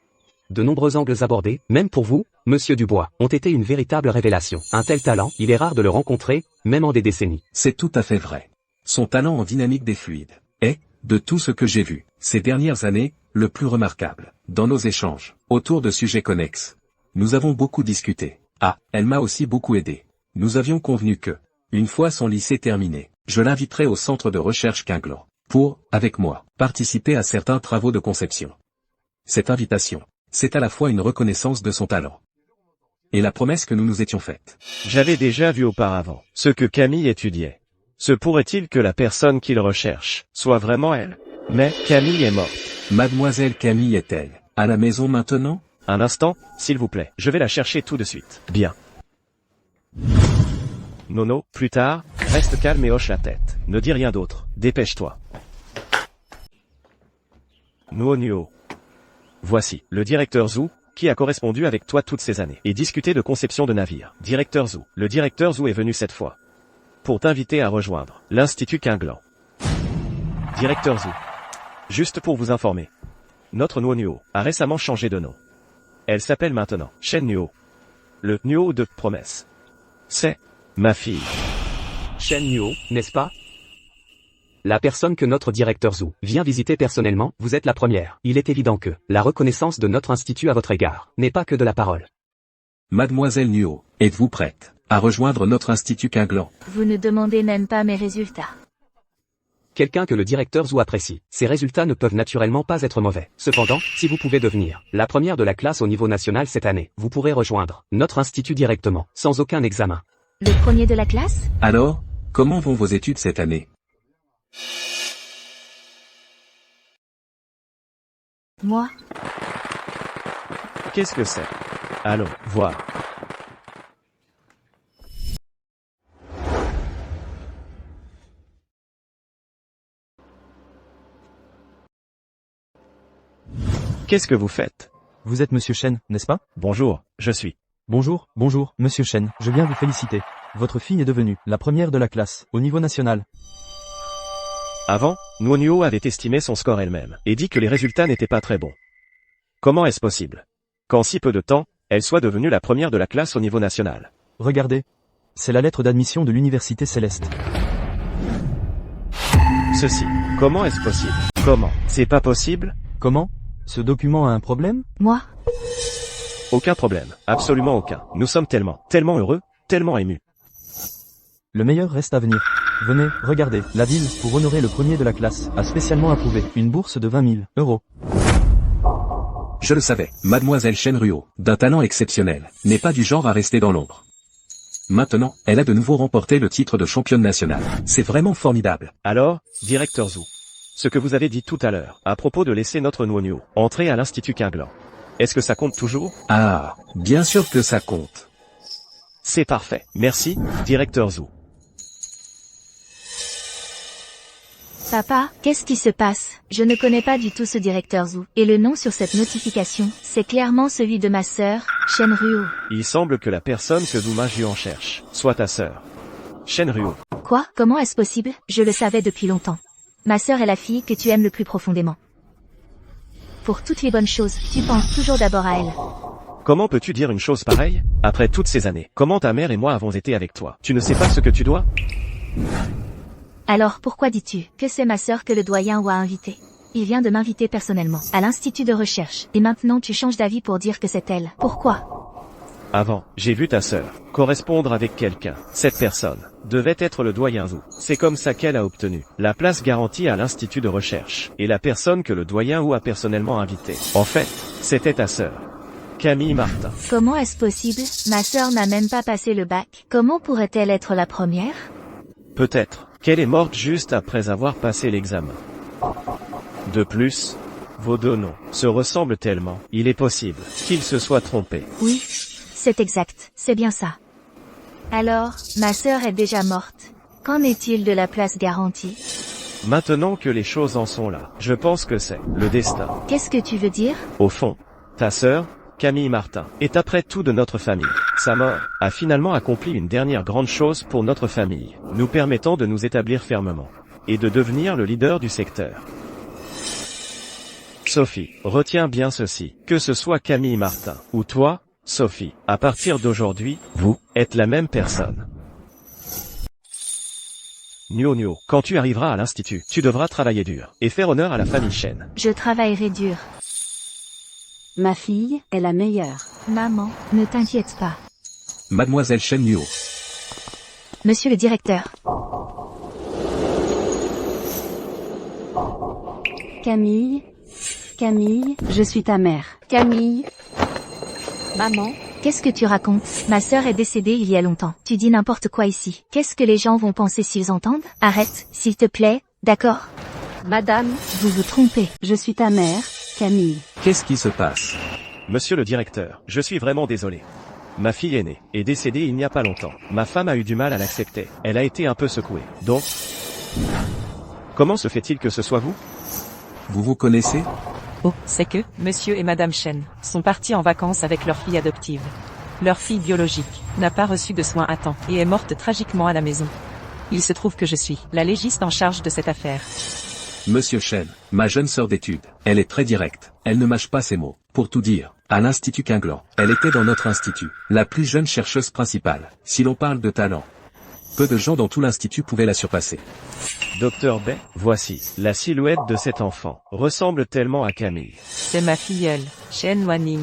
De nombreux angles abordés, même pour vous, monsieur Dubois, ont été une véritable révélation. Un tel talent, il est rare de le rencontrer, même en des décennies. C'est tout à fait vrai. Son talent en dynamique des fluides est, de tout ce que j'ai vu, ces dernières années, le plus remarquable. Dans nos échanges, autour de sujets connexes, nous avons beaucoup discuté. Elle m'a aussi beaucoup aidé. Nous avions convenu que, une fois son lycée terminé, je l'inviterais au centre de recherche Quinglan, pour, avec moi, participer à certains travaux de conception. Cette invitation, c'est à la fois une reconnaissance de son talent et la promesse que nous nous étions faite. J'avais déjà vu auparavant ce que Camille étudiait. Se pourrait-il que la personne qu'il recherche soit vraiment elle? Mais Camille est morte. Mademoiselle Camille est-elle à la maison maintenant? Un instant, s'il vous plaît. Je vais la chercher tout de suite. Bien. Nono, plus tard, reste calme et hoche la tête. Ne dis rien d'autre. Dépêche-toi. Nuo. Voici, le directeur Zhu, qui a correspondu avec toi toutes ces années, et discuté de conception de navires. Directeur Zhu. Le directeur Zhu est venu cette fois pour t'inviter à rejoindre l'Institut Quinglan. Directeur Zhu. Juste pour vous informer, notre Nuo a récemment changé de nom. Elle s'appelle maintenant Shen Nuo. Le Nuo de promesse. C'est ma fille. Shen Nuo, n'est-ce pas? La personne que notre directeur Zhu vient visiter personnellement, vous êtes la première. Il est évident que la reconnaissance de notre institut à votre égard n'est pas que de la parole. Mademoiselle Nuo, êtes-vous prête à rejoindre notre institut Quinglan? Vous ne demandez même pas mes résultats. Quelqu'un que le directeur Zhu apprécie. Ses résultats ne peuvent naturellement pas être mauvais. Cependant, si vous pouvez devenir la première de la classe au niveau national cette année, vous pourrez rejoindre notre institut directement, sans aucun examen. Le premier de la classe? Alors, comment vont vos études cette année? Moi? Qu'est-ce que c'est? Allons, voir. Qu'est-ce que vous faites? Vous êtes monsieur Shen, n'est-ce pas? Bonjour, je suis. Bonjour, monsieur Shen, je viens vous féliciter. Votre fille est devenue la première de la classe, au niveau national. Avant, Nuo avait estimé son score elle-même, et dit que les résultats n'étaient pas très bons. Comment est-ce possible? Qu'en si peu de temps, elle soit devenue la première de la classe au niveau national. Regardez. C'est la lettre d'admission de l'Université Céleste. Ceci. Comment est-ce possible? Comment? C'est pas possible? Comment? Ce document a un problème? Moi? Aucun problème. Absolument aucun. Nous sommes tellement heureux, tellement émus. Le meilleur reste à venir. Venez, regardez, la ville, pour honorer le premier de la classe, a spécialement approuvé une bourse de 20 000 €. Je le savais, mademoiselle Shen Ruo, d'un talent exceptionnel, n'est pas du genre à rester dans l'ombre. Maintenant, elle a de nouveau remporté le titre de championne nationale. C'est vraiment formidable. Alors, directeur Zhu, ce que vous avez dit tout à l'heure, à propos de laisser notre Nuo entrer à l'Institut Quinglan, est-ce que ça compte toujours? Ah, bien sûr que ça compte. C'est parfait. Merci, directeur Zhu. Papa, qu'est-ce qui se passe? Je ne connais pas du tout ce directeur Zhu. Et le nom sur cette notification, c'est clairement celui de ma sœur, Shen Ruo. Il semble que la personne que Duma Juan cherche soit ta sœur, Shen Ruo. Quoi? Comment est-ce possible? Je le savais depuis longtemps. Ma sœur est la fille que tu aimes le plus profondément. Pour toutes les bonnes choses, tu penses toujours d'abord à elle. Comment peux-tu dire une chose pareille? Après toutes ces années, comment ta mère et moi avons été avec toi? Tu ne sais pas ce que tu dois? Alors pourquoi dis-tu que c'est ma sœur que le doyen a invité? Il vient de m'inviter personnellement à l'institut de recherche. Et maintenant tu changes d'avis pour dire que c'est elle. Pourquoi? Avant, j'ai vu ta sœur correspondre avec quelqu'un. Cette personne devait être le doyen Zhu. C'est comme ça qu'elle a obtenu la place garantie à l'institut de recherche. Et la personne que le doyen Wu a personnellement invitée. En fait, c'était ta sœur, Camille Martin. Comment est-ce possible? Ma sœur n'a même pas passé le bac. Comment pourrait-elle être la première? Peut-être qu'elle est morte juste après avoir passé l'examen. De plus, vos deux noms se ressemblent tellement, il est possible qu'ils se soient trompés. Oui, c'est exact, c'est bien ça. Alors, ma sœur est déjà morte. Qu'en est-il de la place garantie? Maintenant que les choses en sont là, je pense que c'est le destin. Qu'est-ce que tu veux dire? Au fond, ta sœur, Camille Martin, est après tout de notre famille. Sa mort a finalement accompli une dernière grande chose pour notre famille, nous permettant de nous établir fermement et de devenir le leader du secteur. Sophie, retiens bien ceci, que ce soit Camille Martin ou toi, Sophie, à partir d'aujourd'hui, vous êtes la même personne. Nio, quand tu arriveras à l'institut, tu devras travailler dur et faire honneur à la famille Chen. Je travaillerai dur. Ma fille est la meilleure. Maman, ne t'inquiète pas. Mademoiselle Chen Nuo. Monsieur le directeur. Camille, je suis ta mère. Camille. Maman. Qu'est-ce que tu racontes? Ma sœur est décédée il y a longtemps. Tu dis n'importe quoi ici. Qu'est-ce que les gens vont penser s'ils entendent? Arrête, s'il te plaît, d'accord? Madame. Vous vous trompez. Je suis ta mère, Camille. Qu'est-ce qui se passe? Monsieur le directeur, je suis vraiment désolé. Ma fille aînée est décédée il n'y a pas longtemps. Ma femme a eu du mal à l'accepter. Elle a été un peu secouée. Donc, comment se fait-il que ce soit vous? Vous vous connaissez? Oh, c'est que, monsieur et madame Chen, sont partis en vacances avec leur fille adoptive. Leur fille biologique n'a pas reçu de soins à temps et est morte tragiquement à la maison. Il se trouve que je suis la légiste en charge de cette affaire. Monsieur Chen, ma jeune sœur d'études, elle est très directe, elle ne mâche pas ses mots. Pour tout dire, à l'Institut Qinglan, elle était dans notre institut, la plus jeune chercheuse principale, si l'on parle de talent. Peu de gens dans tout l'institut pouvaient la surpasser. Docteur Bai, voici, la silhouette de cet enfant ressemble tellement à Camille. C'est ma filleule, Chen Wanning.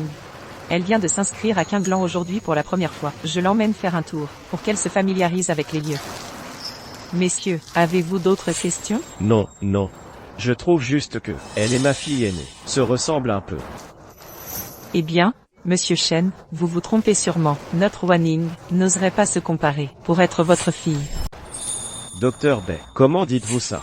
Elle vient de s'inscrire à Qinglan aujourd'hui pour la première fois. Je l'emmène faire un tour, pour qu'elle se familiarise avec les lieux. Messieurs, avez-vous d'autres questions? Non. Je trouve juste que, elle est ma fille aînée, se ressemble un peu. Eh bien, monsieur Chen, vous vous trompez sûrement. Notre Wanning n'oserait pas se comparer pour être votre fille. Docteur Bai, comment dites-vous ça?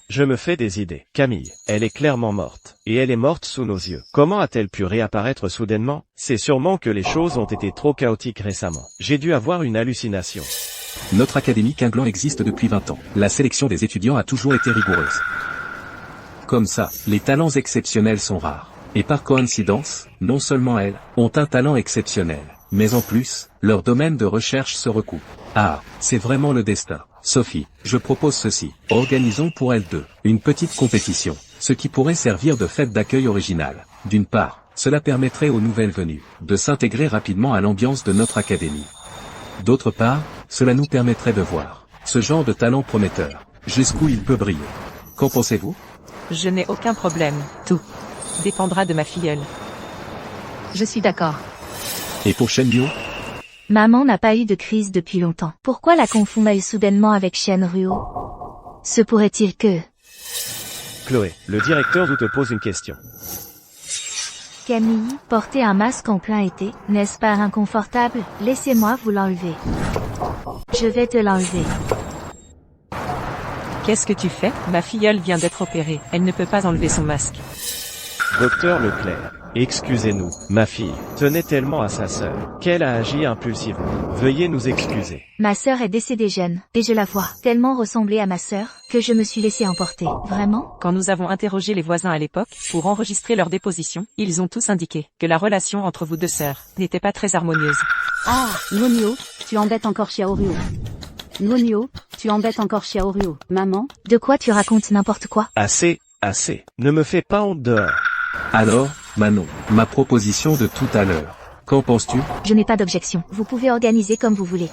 Je me fais des idées. Camille, elle est clairement morte. Et elle est morte sous nos yeux. Comment a-t-elle pu réapparaître soudainement? C'est sûrement que les choses ont été trop chaotiques récemment. J'ai dû avoir une hallucination. Notre académie Qinglan existe depuis 20 ans. La sélection des étudiants a toujours été rigoureuse. Comme ça, les talents exceptionnels sont rares. Et par coïncidence, non seulement elles ont un talent exceptionnel, mais en plus, leur domaine de recherche se recoupe. Ah, c'est vraiment le destin. Sophie, je propose ceci. Organisons pour elles deux une petite compétition, ce qui pourrait servir de fête d'accueil originale. D'une part, cela permettrait aux nouvelles venues de s'intégrer rapidement à l'ambiance de notre académie. D'autre part, cela nous permettrait de voir ce genre de talent prometteur, jusqu'où il peut briller. Qu'en pensez-vous? Je n'ai aucun problème. Tout dépendra de ma filleule. Je suis d'accord. Et pour Chen Bio? Maman n'a pas eu de crise depuis longtemps. Pourquoi la confond-elle soudainement avec Chen Ruo? Se pourrait-il que... Chloé, le directeur vous te pose une question. Camille, porter un masque en plein été, n'est-ce pas inconfortable? Laissez-moi vous l'enlever. Je vais te l'enlever. Qu'est-ce que tu fais? Ma filleule vient d'être opérée. Elle ne peut pas enlever son masque. Docteur Leclerc, excusez-nous, ma fille tenait tellement à sa sœur qu'elle a agi impulsivement. Veuillez nous excuser. Ma sœur est décédée jeune, et je la vois tellement ressembler à ma sœur, que je me suis laissée emporter. Vraiment? Quand nous avons interrogé les voisins à l'époque, pour enregistrer leur déposition, ils ont tous indiqué que la relation entre vous deux sœurs n'était pas très harmonieuse. Ah, Nonio, tu embêtes encore Xiaoryu. Nonio, tu embêtes encore Xiaoryu. Maman? De quoi tu racontes n'importe quoi? Assez. Ne me fais pas honte dehors. Alors, Manon, ma proposition de tout à l'heure. Qu'en penses-tu? Je n'ai pas d'objection. Vous pouvez organiser comme vous voulez.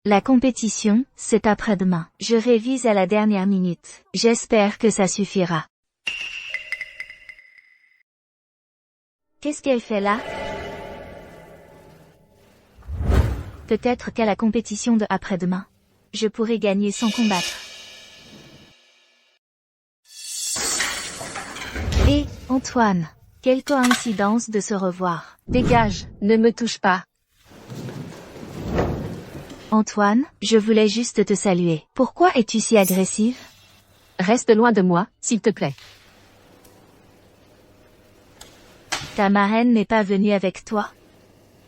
La compétition, c'est après-demain. Je révise à la dernière minute. J'espère que ça suffira. Qu'est-ce qu'elle fait là? Peut-être qu'à la compétition de après-demain, je pourrai gagner sans combattre. Et, Antoine, quelle coïncidence de se revoir. Dégage, ne me touche pas. Antoine, je voulais juste te saluer. Pourquoi es-tu si agressive? Reste loin de moi, s'il te plaît. Ta marraine n'est pas venue avec toi?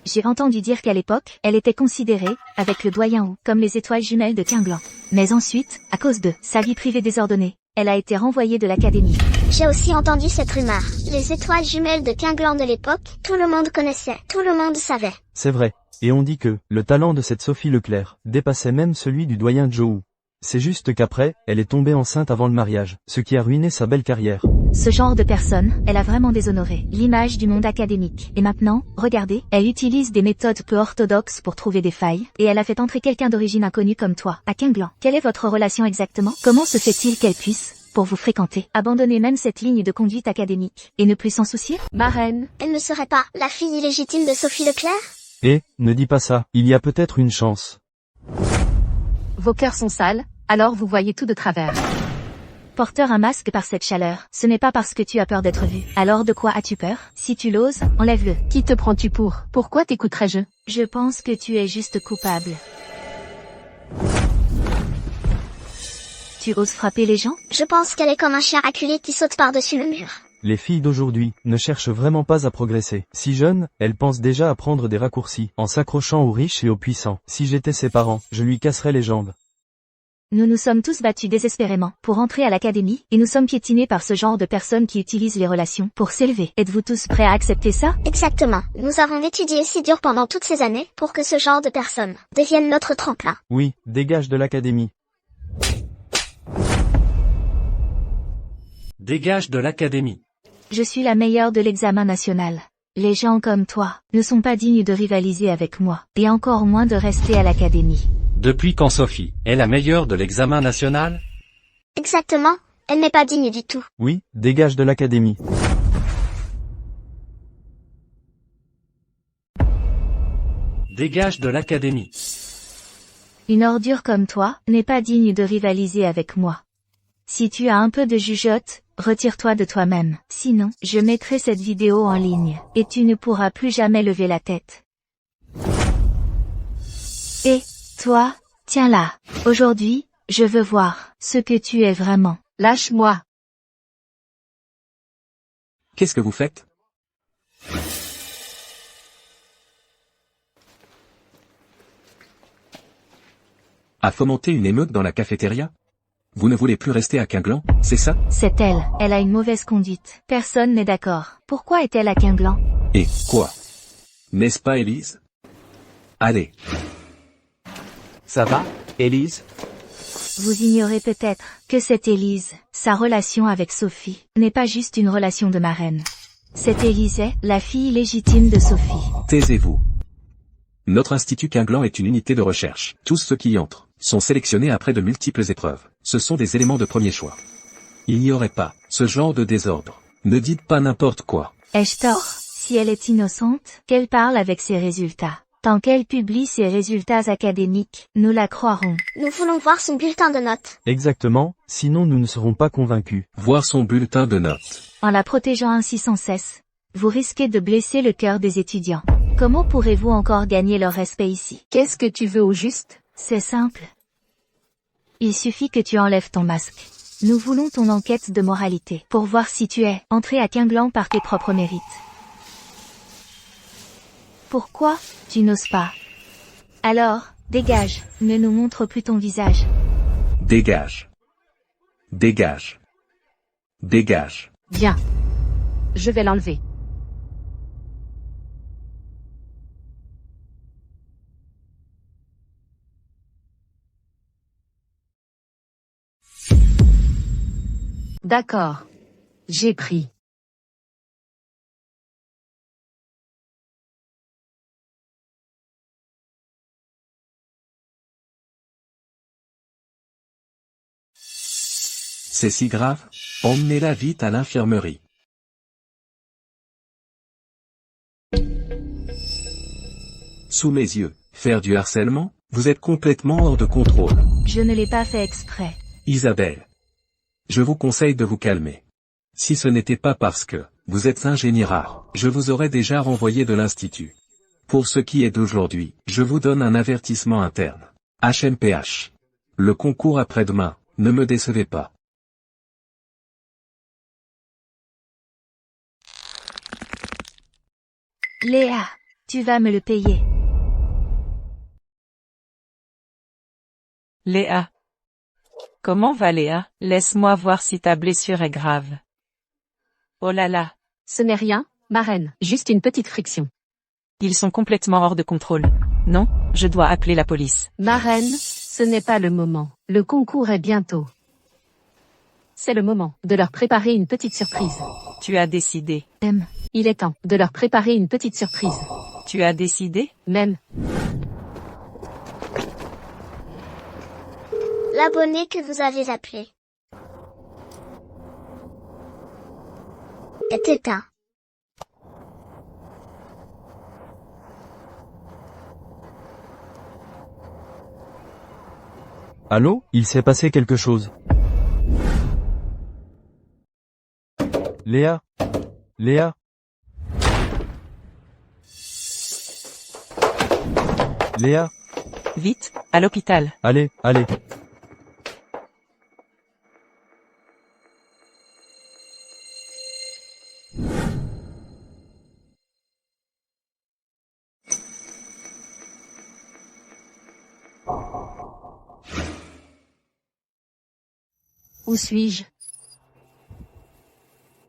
J'ai entendu dire qu'à l'époque, elle était considérée, avec le doyen Wu, comme les étoiles jumelles de Qinglan. Mais ensuite, à cause de sa vie privée désordonnée, elle a été renvoyée de l'académie. J'ai aussi entendu cette rumeur. Les étoiles jumelles de Qinglan de l'époque, tout le monde connaissait, tout le monde savait. C'est vrai. Et on dit que, le talent de cette Sophie Leclerc, dépassait même celui du doyen Zhou. C'est juste qu'après, elle est tombée enceinte avant le mariage, ce qui a ruiné sa belle carrière. Ce genre de personne, elle a vraiment déshonoré l'image du monde académique. Et maintenant, regardez, elle utilise des méthodes peu orthodoxes pour trouver des failles, et elle a fait entrer quelqu'un d'origine inconnue comme toi, à Qinglan. Quelle est votre relation exactement? Comment se fait-il qu'elle puisse, pour vous fréquenter, abandonner même cette ligne de conduite académique, et ne plus s'en soucier? Marraine. Elle ne serait pas la fille illégitime de Sophie Leclerc? Et, ne dis pas ça, il y a peut-être une chance. Vos cœurs sont sales, alors vous voyez tout de travers. Porteur un masque par cette chaleur, ce n'est pas parce que tu as peur d'être vu. Alors de quoi as-tu peur? Si tu l'oses, enlève-le. Qui te prends-tu pour? Pourquoi t'écouterais-je? Je pense que tu es juste coupable. Tu oses frapper les gens? Je pense qu'elle est comme un chien acculé qui saute par-dessus le mur. Les filles d'aujourd'hui ne cherchent vraiment pas à progresser. Si jeunes, elles pensent déjà à prendre des raccourcis, en s'accrochant aux riches et aux puissants. Si j'étais ses parents, je lui casserais les jambes. Nous nous sommes tous battus désespérément pour entrer à l'académie, et nous sommes piétinés par ce genre de personnes qui utilisent les relations pour s'élever. Êtes-vous tous prêts à accepter ça? Exactement. Nous avons étudié si dur pendant toutes ces années pour que ce genre de personnes deviennent notre tremplin. Oui, dégage de l'académie. Dégage de l'académie. Je suis la meilleure de l'examen national. Les gens comme toi ne sont pas dignes de rivaliser avec moi, et encore moins de rester à l'académie. Depuis quand Sophie est la meilleure de l'examen national? Exactement. Elle n'est pas digne du tout. Oui, dégage de l'académie. Dégage de l'académie. Une ordure comme toi n'est pas digne de rivaliser avec moi. Si tu as un peu de jugeote, retire-toi de toi-même. Sinon, je mettrai cette vidéo en ligne, et tu ne pourras plus jamais lever la tête. Et, toi, tiens là. Aujourd'hui, je veux voir ce que tu es vraiment. Lâche-moi. Qu'est-ce que vous faites? À fomenter une émeute dans la cafétéria? Vous ne voulez plus rester à Qinglan, c'est ça? C'est elle. Elle a une mauvaise conduite. Personne n'est d'accord. Pourquoi est-elle à Qinglan? Et quoi? N'est-ce pas Élise? Allez. Ça va, Élise? Vous ignorez peut-être que cette Élise, sa relation avec Sophie, n'est pas juste une relation de marraine. Cette Élise est la fille légitime de Sophie. Taisez-vous. Notre institut Qinglan est une unité de recherche. Tous ceux qui y entrent sont sélectionnés après de multiples épreuves. Ce sont des éléments de premier choix. Il n'y aurait pas ce genre de désordre. Ne dites pas n'importe quoi. Ai-je tort? Si elle est innocente, qu'elle parle avec ses résultats. Tant qu'elle publie ses résultats académiques, nous la croirons. Nous voulons voir son bulletin de notes. Exactement, sinon nous ne serons pas convaincus. Voir son bulletin de notes. En la protégeant ainsi sans cesse, vous risquez de blesser le cœur des étudiants. Comment pourrez-vous encore gagner leur respect ici? Qu'est-ce que tu veux au juste? C'est simple. Il suffit que tu enlèves ton masque. Nous voulons ton enquête de moralité pour voir si tu es entré à Qinglan par tes propres mérites. Pourquoi tu n'oses pas? Alors, dégage, ne nous montre plus ton visage. Dégage. Dégage. Dégage. Bien. Je vais l'enlever. D'accord. J'ai pris. C'est si grave? Emmenez-la vite à l'infirmerie. Sous mes yeux, faire du harcèlement? Vous êtes complètement hors de contrôle. Je ne l'ai pas fait exprès. Isabelle. Je vous conseille de vous calmer. Si ce n'était pas parce que vous êtes un génie rare, je vous aurais déjà renvoyé de l'institut. Pour ce qui est d'aujourd'hui, je vous donne un avertissement interne. HMPH. Le concours après-demain, ne me décevez pas. Léa, tu vas me le payer. Léa. Comment va Léa? Laisse-moi voir si ta blessure est grave. Oh là là. Ce n'est rien, marraine, juste une petite friction. Ils sont complètement hors de contrôle. Non, je dois appeler la police. Marraine, ce n'est pas le moment. Le concours est bientôt. C'est le moment de leur préparer une petite surprise. Tu as décidé. Il est temps de leur préparer une petite surprise. Tu as décidé? Même. L'abonné que vous avez appelé est éteint. Allô? Il s'est passé quelque chose. Léa? Léa? Léa? Vite, à l'hôpital. Allez, allez. Où suis-je?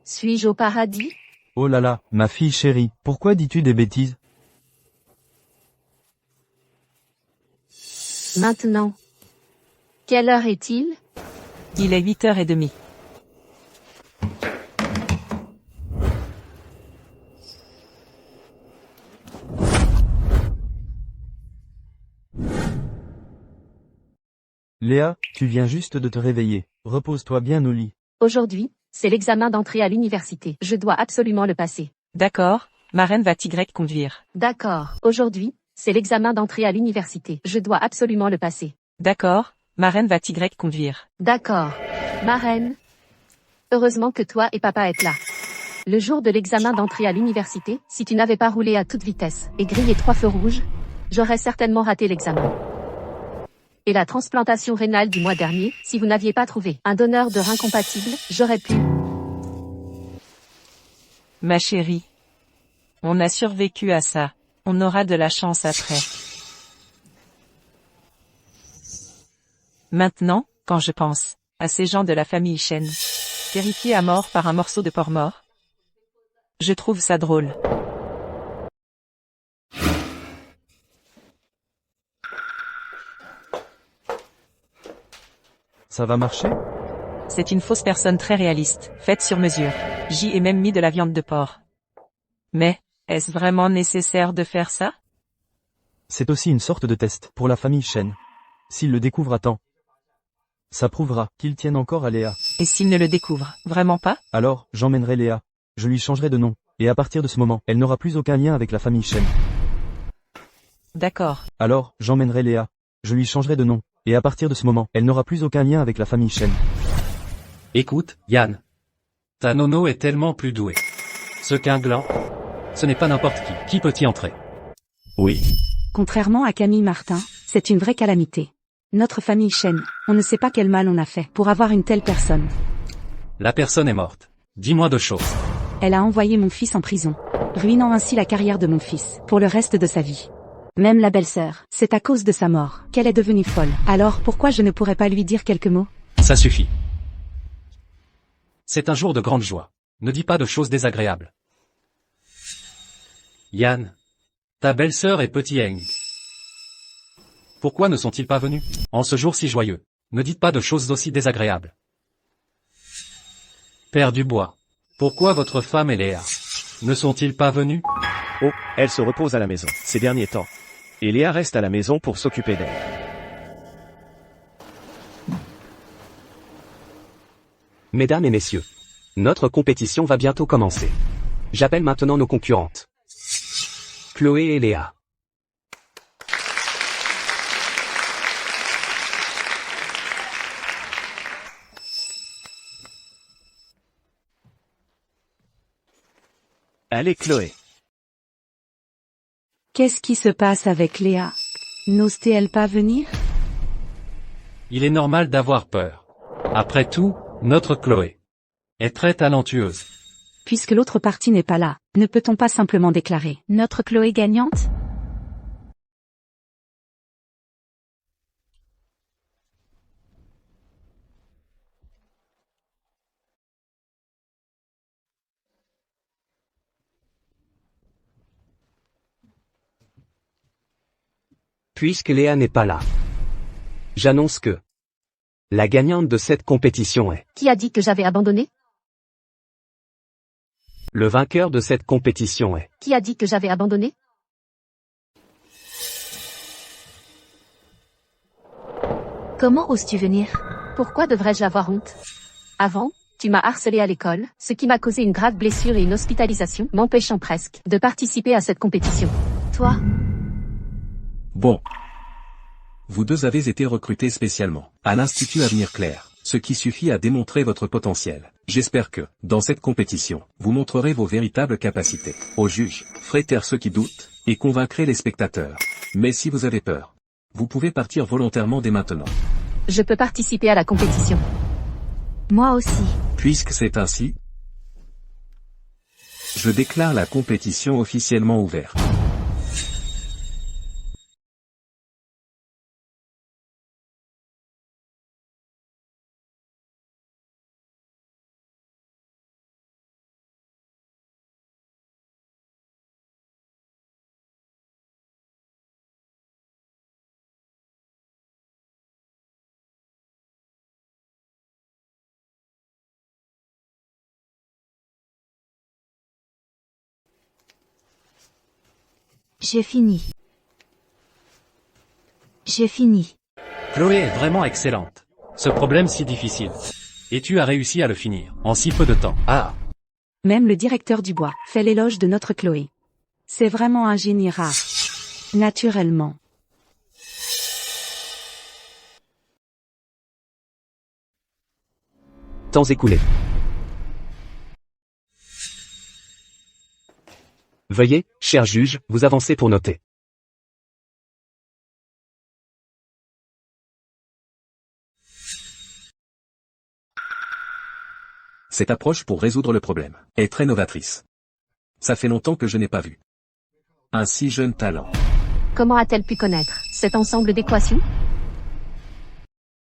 Suis-je au paradis? Oh là là, ma fille chérie, pourquoi dis-tu des bêtises? Maintenant. Quelle heure est-il? Il est 8h30. Léa, tu viens juste de te réveiller. Repose-toi bien au lit. Aujourd'hui, c'est l'examen d'entrée à l'université. Je dois absolument le passer. D'accord, marraine va Y conduire. D'accord. Aujourd'hui, c'est l'examen d'entrée à l'université. Je dois absolument le passer. D'accord, marraine va Y conduire. D'accord. Marraine. Heureusement que toi et papa êtes là. Le jour de l'examen d'entrée à l'université, si tu n'avais pas roulé à toute vitesse et grillé 3 feux rouges, j'aurais certainement raté l'examen. Et la transplantation rénale du mois dernier, si vous n'aviez pas trouvé un donneur de rein compatible, j'aurais pu. Ma chérie. On a survécu à ça. On aura de la chance après. Maintenant, quand je pense à ces gens de la famille Chen, terrifiés à mort par un morceau de porc mort, je trouve ça drôle. Ça va marcher? C'est une fausse personne très réaliste, faite sur mesure. J'y ai même mis de la viande de porc. Mais, est-ce vraiment nécessaire de faire ça? C'est aussi une sorte de test pour la famille Chen. S'ils le découvrent à temps, ça prouvera qu'ils tiennent encore à Léa. Et s'ils ne le découvrent vraiment pas? Alors, j'emmènerai Léa. Je lui changerai de nom. Et à partir de ce moment, elle n'aura plus aucun lien avec la famille Chen. D'accord. Alors, j'emmènerai Léa. Je lui changerai de nom. Et à partir de ce moment, elle n'aura plus aucun lien avec la famille Chen. Écoute, Yann. Ta nono est tellement plus douée. Ce qu'un gland, ce n'est pas n'importe qui. Qui peut y entrer? Oui. Contrairement à Camille Martin, c'est une vraie calamité. Notre famille Chen, on ne sait pas quel mal on a fait pour avoir une telle personne. La personne est morte. Dis-moi 2 choses. Elle a envoyé mon fils en prison, ruinant ainsi la carrière de mon fils, pour le reste de sa vie. Même la belle-sœur, c'est à cause de sa mort qu'elle est devenue folle. Alors pourquoi je ne pourrais pas lui dire quelques mots? Ça suffit. C'est un jour de grande joie. Ne dis pas de choses désagréables. Yann. Ta belle-sœur et petit Heng. Pourquoi ne sont-ils pas venus? En ce jour si joyeux. Ne dites pas de choses aussi désagréables. Père Dubois. Pourquoi votre femme et Léa ne sont-ils pas venus? Oh, elle se repose à la maison, ces derniers temps. Et Léa reste à la maison pour s'occuper d'elle. Mesdames et messieurs, notre compétition va bientôt commencer. J'appelle maintenant nos concurrentes. Chloé et Léa. Allez Chloé. Qu'est-ce qui se passe avec Léa? N'ose-t-elle pas venir? Il est normal d'avoir peur. Après tout, notre Chloé est très talentueuse. Puisque l'autre partie n'est pas là, ne peut-on pas simplement déclarer notre Chloé gagnante? Puisque Léa n'est pas là, j'annonce que la gagnante de cette compétition est... Qui a dit que j'avais abandonné? Le vainqueur de cette compétition est... Qui a dit que j'avais abandonné? Comment oses-tu venir? Pourquoi devrais-je avoir honte? Avant, tu m'as harcelé à l'école, ce qui m'a causé une grave blessure et une hospitalisation, m'empêchant presque de participer à cette compétition. Toi? Bon. Vous deux avez été recrutés spécialement à l'Institut Avenir Clair, ce qui suffit à démontrer votre potentiel. J'espère que, dans cette compétition, vous montrerez vos véritables capacités. Aux juges, ferez taire ceux qui doutent, et convaincrez les spectateurs. Mais si vous avez peur, vous pouvez partir volontairement dès maintenant. Je peux participer à la compétition. Moi aussi. Puisque c'est ainsi, je déclare la compétition officiellement ouverte. J'ai fini. J'ai fini. Chloé est vraiment excellente. Ce problème si difficile. Et tu as réussi à le finir, en si peu de temps. Ah! Même le directeur du bois fait l'éloge de notre Chloé. C'est vraiment un génie rare. Naturellement. Temps écoulé. Veuillez, cher juge, vous avancer pour noter. Cette approche pour résoudre le problème est très novatrice. Ça fait longtemps que je n'ai pas vu un si jeune talent. Comment a-t-elle pu connaître cet ensemble d'équations?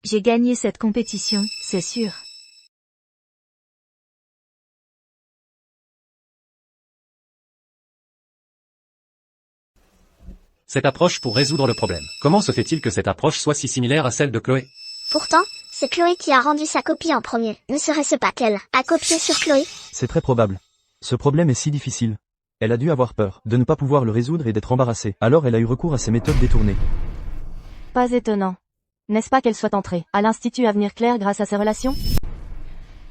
J'ai gagné cette compétition, c'est sûr. Cette approche pour résoudre le problème. Comment se fait-il que cette approche soit si similaire à celle de Chloé? Pourtant, c'est Chloé qui a rendu sa copie en premier. Ne serait-ce pas qu'elle a copié sur Chloé? C'est très probable. Ce problème est si difficile. Elle a dû avoir peur de ne pas pouvoir le résoudre et d'être embarrassée. Alors elle a eu recours à ces méthodes détournées. Pas étonnant. N'est-ce pas qu'elle soit entrée à l'Institut Avenir Clair grâce à ses relations?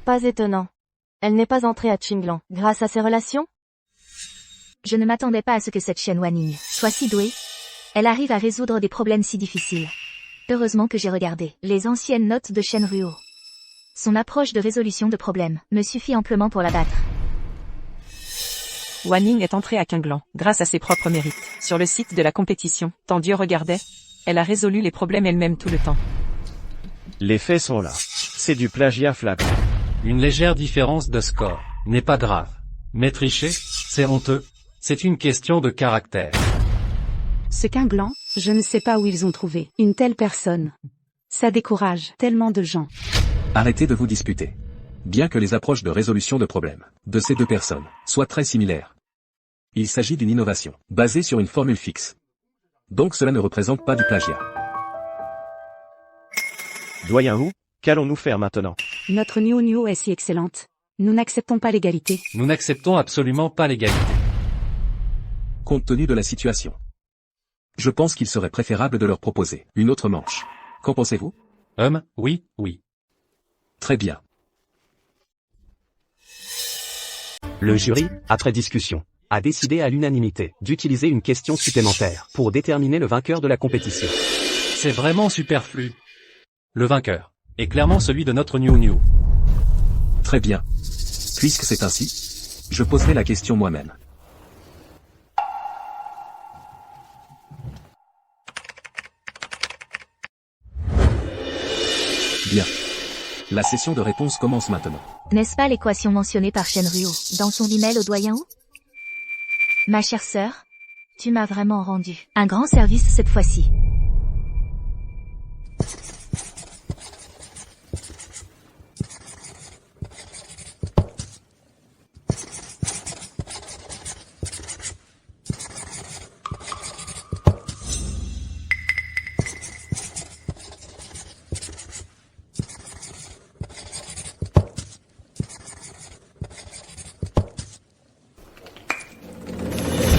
Pas étonnant. Elle n'est pas entrée à Chinglan grâce à ses relations? Je ne m'attendais pas à ce que cette Chen Wanning soit si douée. Elle arrive à résoudre des problèmes si difficiles. Heureusement que j'ai regardé les anciennes notes de Shen Ruo. Son approche de résolution de problèmes me suffit amplement pour la battre. Wanning est entrée à Qinglan, grâce à ses propres mérites. Sur le site de la compétition, tant Dieu regardait, elle a résolu les problèmes elle-même tout le temps. Les faits sont là. C'est du plagiat flagrant. Une légère différence de score n'est pas grave. Mais tricher, c'est honteux. C'est une question de caractère. Ce Qinglan, je ne sais pas où ils ont trouvé une telle personne. Ça décourage tellement de gens. Arrêtez de vous disputer. Bien que les approches de résolution de problèmes de ces deux personnes soient très similaires, il s'agit d'une innovation basée sur une formule fixe. Donc cela ne représente pas du plagiat. Doyen Wu, qu'allons-nous faire maintenant? Notre Niu est si excellente. Nous n'acceptons pas l'égalité. Nous n'acceptons absolument pas l'égalité. Compte tenu de la situation, je pense qu'il serait préférable de leur proposer une autre manche. Qu'en pensez-vous? Oui. Très bien. Le jury, après discussion, a décidé à l'unanimité d'utiliser une question supplémentaire pour déterminer le vainqueur de la compétition. C'est vraiment superflu. Le vainqueur est clairement celui de notre New. Très bien. Puisque c'est ainsi, je poserai la question moi-même. Bien. La session de réponse commence maintenant. N'est-ce pas l'équation mentionnée par Shenryu dans son email au doyen Wu? Ma chère sœur, tu m'as vraiment rendu un grand service cette fois-ci.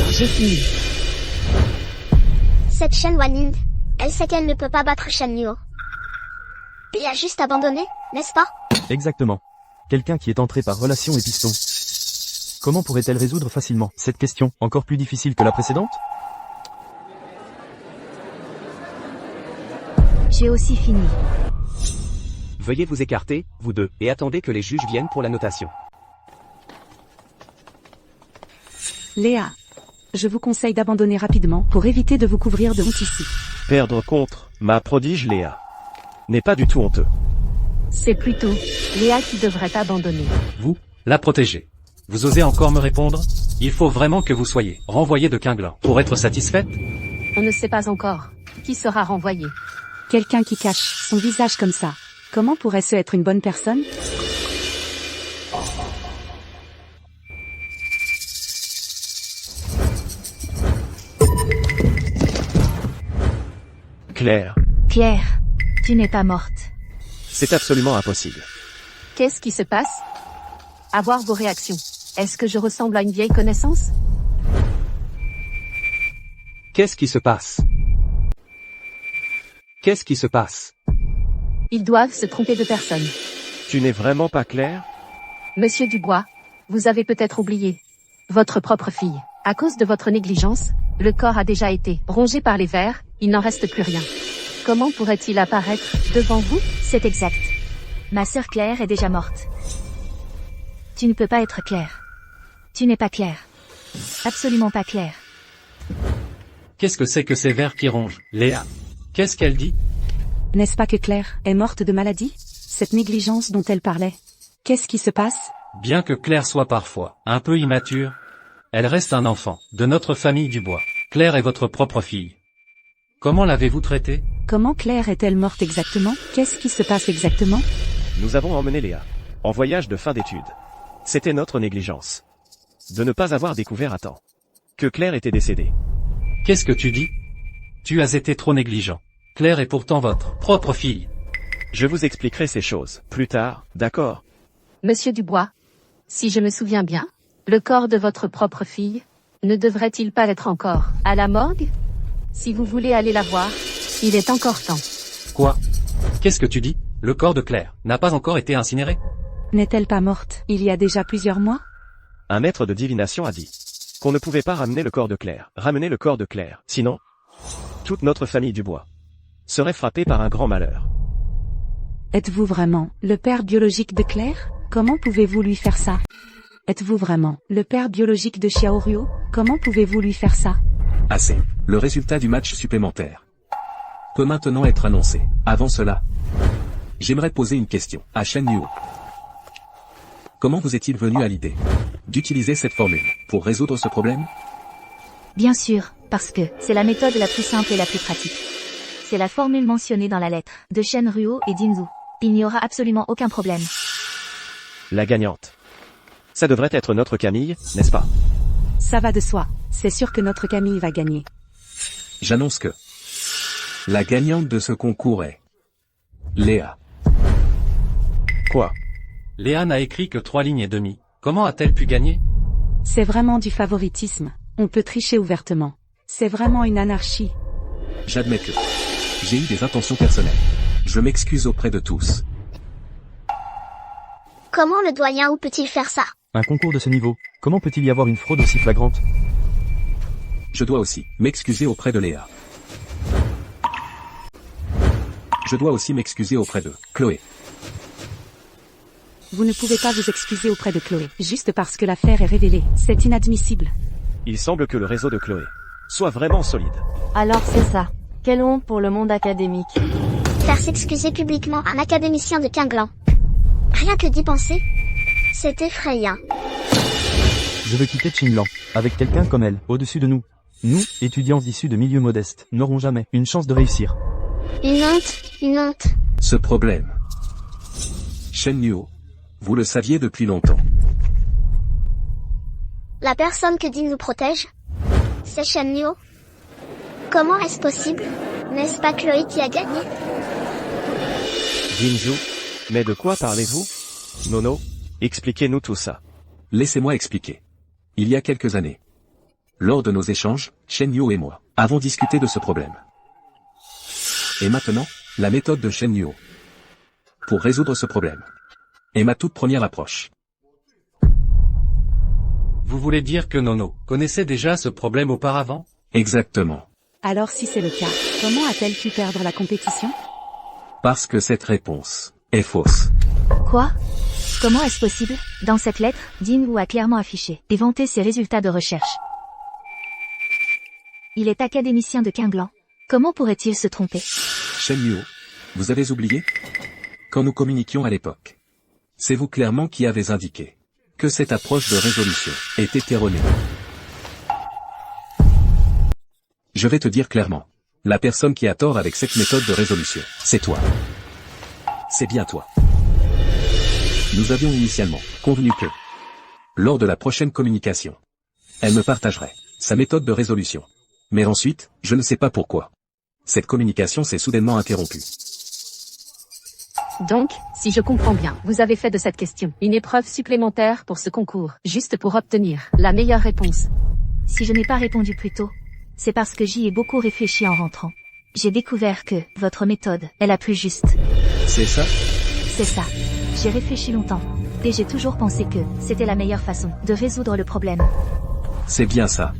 J'ai fini. Cette Shen Wanning, elle sait qu'elle ne peut pas battre Shen Yuo. Il a juste abandonné, n'est-ce pas? Exactement. Quelqu'un qui est entré par relation et piston. Comment pourrait-elle résoudre facilement cette question, encore plus difficile que la précédente? J'ai aussi fini. Veuillez vous écarter, vous deux, et attendez que les juges viennent pour la notation. Léa, je vous conseille d'abandonner rapidement pour éviter de vous couvrir de honte ici. Perdre contre ma prodige Léa n'est pas du tout honteux. C'est plutôt Léa qui devrait abandonner. Vous, la protéger. Vous osez encore me répondre? Il faut vraiment que vous soyez renvoyé de Qinglan pour être satisfaite? On ne sait pas encore qui sera renvoyé. Quelqu'un qui cache son visage comme ça, comment pourrait-ce être une bonne personne? Claire, Claire, tu n'es pas morte. c'est absolument impossible. Qu'est-ce qui se passe? À voir vos réactions. Est-ce que je ressemble à une vieille connaissance? Qu'est-ce qui se passe? Qu'est-ce qui se passe? Ils doivent se tromper de personne. Tu n'es vraiment pas Claire? Monsieur Dubois, vous avez peut-être oublié votre propre fille. À cause de votre négligence, le corps a déjà été rongé par les vers, il n'en reste plus rien. Comment pourrait-il apparaître devant vous? C'est exact. Ma sœur Claire est déjà morte. Tu ne peux pas être Claire. Tu n'es pas Claire. Absolument pas Claire. Qu'est-ce que c'est que ces vers qui rongent, Léa? Qu'est-ce qu'elle dit? N'est-ce pas que Claire est morte de maladie? Cette négligence dont elle parlait. Qu'est-ce qui se passe? Bien que Claire soit parfois un peu immature, elle reste un enfant de notre famille Dubois. Claire est votre propre fille. Comment l'avez-vous traitée? Comment Claire est-elle morte exactement? Qu'est-ce qui se passe exactement? Nous avons emmené Léa en voyage de fin d'études. C'était notre négligence de ne pas avoir découvert à temps que Claire était décédée. Qu'est-ce que tu dis? Tu as été trop négligent. Claire est pourtant votre propre fille. Je vous expliquerai ces choses plus tard, d'accord? Monsieur Dubois, si je me souviens bien, le corps de votre propre fille ne devrait-il pas être encore à la morgue? Si vous voulez aller la voir, il est encore temps. Quoi? Qu'est-ce que tu dis? Le corps de Claire n'a pas encore été incinéré? N'est-elle pas morte il y a déjà plusieurs mois? Un maître de divination a dit qu'on ne pouvait pas ramener le corps de Claire, sinon toute notre famille Dubois serait frappée par un grand malheur. Êtes-vous vraiment le père biologique de Claire? Comment pouvez-vous lui faire ça? Êtes-vous vraiment le père biologique de Xiaoryu? Comment pouvez-vous lui faire ça? Assez. Le résultat du match supplémentaire peut maintenant être annoncé. Avant cela, j'aimerais poser une question à Shen Yuo. Comment vous est-il venu à l'idée d'utiliser cette formule pour résoudre ce problème? Bien sûr, parce que c'est la méthode la plus simple et la plus pratique. C'est la formule mentionnée dans la lettre de Shenryu et Jinzu. Il n'y aura absolument aucun problème. La gagnante. Ça devrait être notre Camille, n'est-ce pas? Ça va de soi. C'est sûr que notre Camille va gagner. J'annonce que la gagnante de ce concours est Léa. Quoi? Léa n'a écrit que 3 lignes et demie. Comment a-t-elle pu gagner? C'est vraiment du favoritisme. On peut tricher ouvertement. C'est vraiment une anarchie. J'admets que j'ai eu des intentions personnelles. Je m'excuse auprès de tous. Comment le doyen ou peut-il faire ça? Un concours de ce niveau, comment peut-il y avoir une fraude aussi flagrante? Je dois aussi m'excuser auprès de Léa. Je dois aussi m'excuser auprès de Chloé. Vous ne pouvez pas vous excuser auprès de Chloé, juste parce que l'affaire est révélée. C'est inadmissible. Il semble que le réseau de Chloé soit vraiment solide. Alors c'est ça. Quelle honte pour le monde académique. Faire s'excuser publiquement un académicien de Quinglan. Rien que d'y penser, c'est effrayant. Je veux quitter Qinglan, avec quelqu'un comme elle, au-dessus de nous. Nous, étudiants issus de milieux modestes, n'aurons jamais une chance de réussir. Une honte, une honte. Ce problème. Shen Nuo. Vous le saviez depuis longtemps. La personne que Dean nous protège, c'est Shen Nuo. Comment est-ce possible? N'est-ce pas Chloé qui a gagné? Jinju. Mais de quoi parlez-vous? Nono, expliquez-nous tout ça. Laissez-moi expliquer. Il y a quelques années, lors de nos échanges, Shen Nuo et moi avons discuté de ce problème. Et maintenant, la méthode de Shen Nuo pour résoudre ce problème est ma toute première approche. Vous voulez dire que Nono connaissait déjà ce problème auparavant? Exactement. Alors si c'est le cas, comment a-t-elle pu perdre la compétition? Parce que cette réponse est fausse. Quoi? Comment est-ce possible? Dans cette lettre, Dean Wu a clairement affiché et vanté ses résultats de recherche. Il est académicien de Quinglan. Comment pourrait-il se tromper? Shen Nuo, vous avez oublié? Quand nous communiquions à l'époque, c'est vous clairement qui avez indiqué que cette approche de résolution était erronée. Je vais te dire clairement, la personne qui a tort avec cette méthode de résolution, c'est toi. C'est bien toi. Nous avions initialement convenu que, lors de la prochaine communication, elle me partagerait sa méthode de résolution. Mais ensuite, je ne sais pas pourquoi. Cette communication s'est soudainement interrompue. Donc, si je comprends bien, vous avez fait de cette question une épreuve supplémentaire pour ce concours, juste pour obtenir la meilleure réponse. Si je n'ai pas répondu plus tôt, c'est parce que j'y ai beaucoup réfléchi en rentrant. J'ai découvert que votre méthode est la plus juste. C'est ça? C'est ça. J'ai réfléchi longtemps. Et j'ai toujours pensé que c'était la meilleure façon de résoudre le problème. C'est bien ça.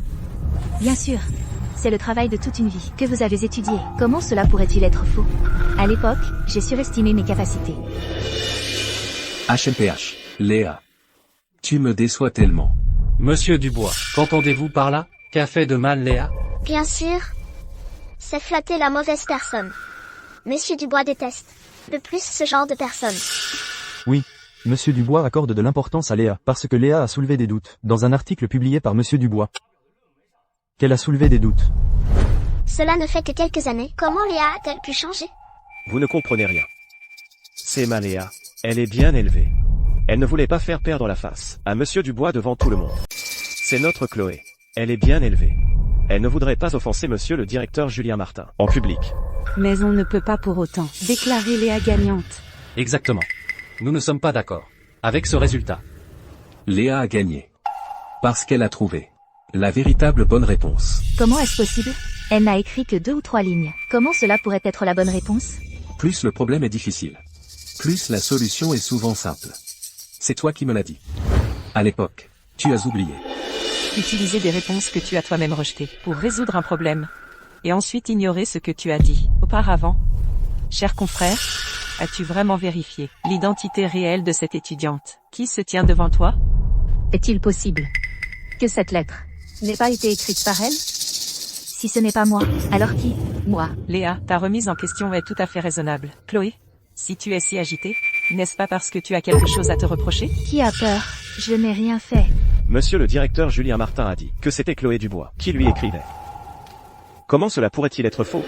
Bien sûr. C'est le travail de toute une vie que vous avez étudié. Comment cela pourrait-il être faux? À l'époque, j'ai surestimé mes capacités. HMPH, Léa. Tu me déçois tellement. Monsieur Dubois, qu'entendez-vous par là? Qu'a fait de mal Léa? Bien sûr. C'est flatter la mauvaise personne. Monsieur Dubois déteste. De plus ce genre de personne. Oui. Monsieur Dubois accorde de l'importance à Léa, parce que Léa a soulevé des doutes, dans un article publié par Monsieur Dubois. Qu'elle a soulevé des doutes. Cela ne fait que quelques années. Comment Léa a-t-elle pu changer? Vous ne comprenez rien. C'est ma Léa. Elle est bien élevée. Elle ne voulait pas faire perdre la face à Monsieur Dubois devant tout le monde. C'est notre Chloé. Elle est bien élevée. Elle ne voudrait pas offenser Monsieur le directeur Julien Martin, en public. Mais on ne peut pas pour autant déclarer Léa gagnante. Exactement. Nous ne sommes pas d'accord avec ce résultat. Léa a gagné. Parce qu'elle a trouvé la véritable bonne réponse. Comment est-ce possible? Elle n'a écrit que 2 ou 3 lignes. Comment cela pourrait être la bonne réponse? Plus le problème est difficile, plus la solution est souvent simple. C'est toi qui me l'as dit. À l'époque, tu as oublié. Utiliser des réponses que tu as toi-même rejetées pour résoudre un problème. Et ensuite ignorer ce que tu as dit auparavant. Cher confrère, as-tu vraiment vérifié l'identité réelle de cette étudiante qui se tient devant toi? Est-il possible que cette lettre n'ait pas été écrite par elle? Si ce n'est pas moi, alors qui? Moi. Léa, ta remise en question est tout à fait raisonnable. Chloé, si tu es si agitée, n'est-ce pas parce que tu as quelque chose à te reprocher? Qui a peur? Je n'ai rien fait. Monsieur le directeur Julien Martin a dit que c'était Chloé Dubois qui lui écrivait. Comment cela pourrait-il être faux?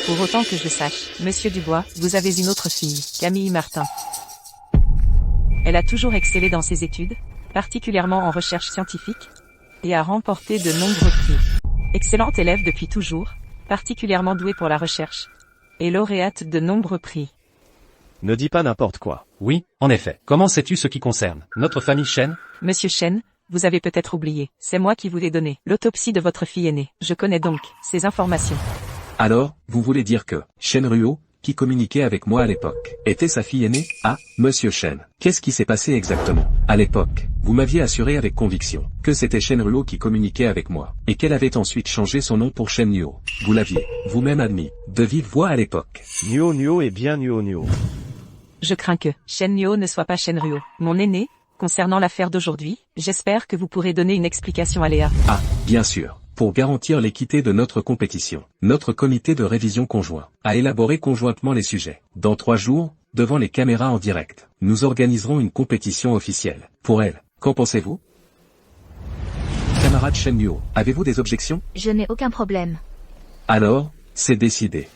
Pour autant que je sache, Monsieur Dubois, vous avez une autre fille, Camille Martin. Elle a toujours excellé dans ses études, particulièrement en recherche scientifique, et a remporté de nombreux prix. Excellente élève depuis toujours, particulièrement douée pour la recherche, et lauréate de nombreux prix. Ne dis pas n'importe quoi. Oui, en effet. Comment sais-tu ce qui concerne notre famille Shen? Monsieur Shen, vous avez peut-être oublié, c'est moi qui vous ai donné l'autopsie de votre fille aînée. Je connais donc ces informations. Alors, vous voulez dire que Shen Ruo, qui communiquait avec moi à l'époque, était sa fille aînée? Ah, Monsieur Shen. Qu'est-ce qui s'est passé exactement à l'époque Vous m'aviez assuré avec conviction que c'était Shenruo qui communiquait avec moi, et qu'elle avait ensuite changé son nom pour Shennuo. Vous l'aviez, vous-même admis, de vive voix à l'époque. Nuo est bien Nuo. Je crains que Shenruo ne soit pas Shenruo. Mon aîné, concernant l'affaire d'aujourd'hui, j'espère que vous pourrez donner une explication à Léa. Ah, bien sûr. Pour garantir l'équité de notre compétition, notre comité de révision conjoint a élaboré conjointement les sujets. Dans 3 jours, devant les caméras en direct, nous organiserons une compétition officielle. Pour elle, qu'en pensez-vous? Camarade Shenruo, avez-vous des objections? Je n'ai aucun problème. Alors, c'est décidé.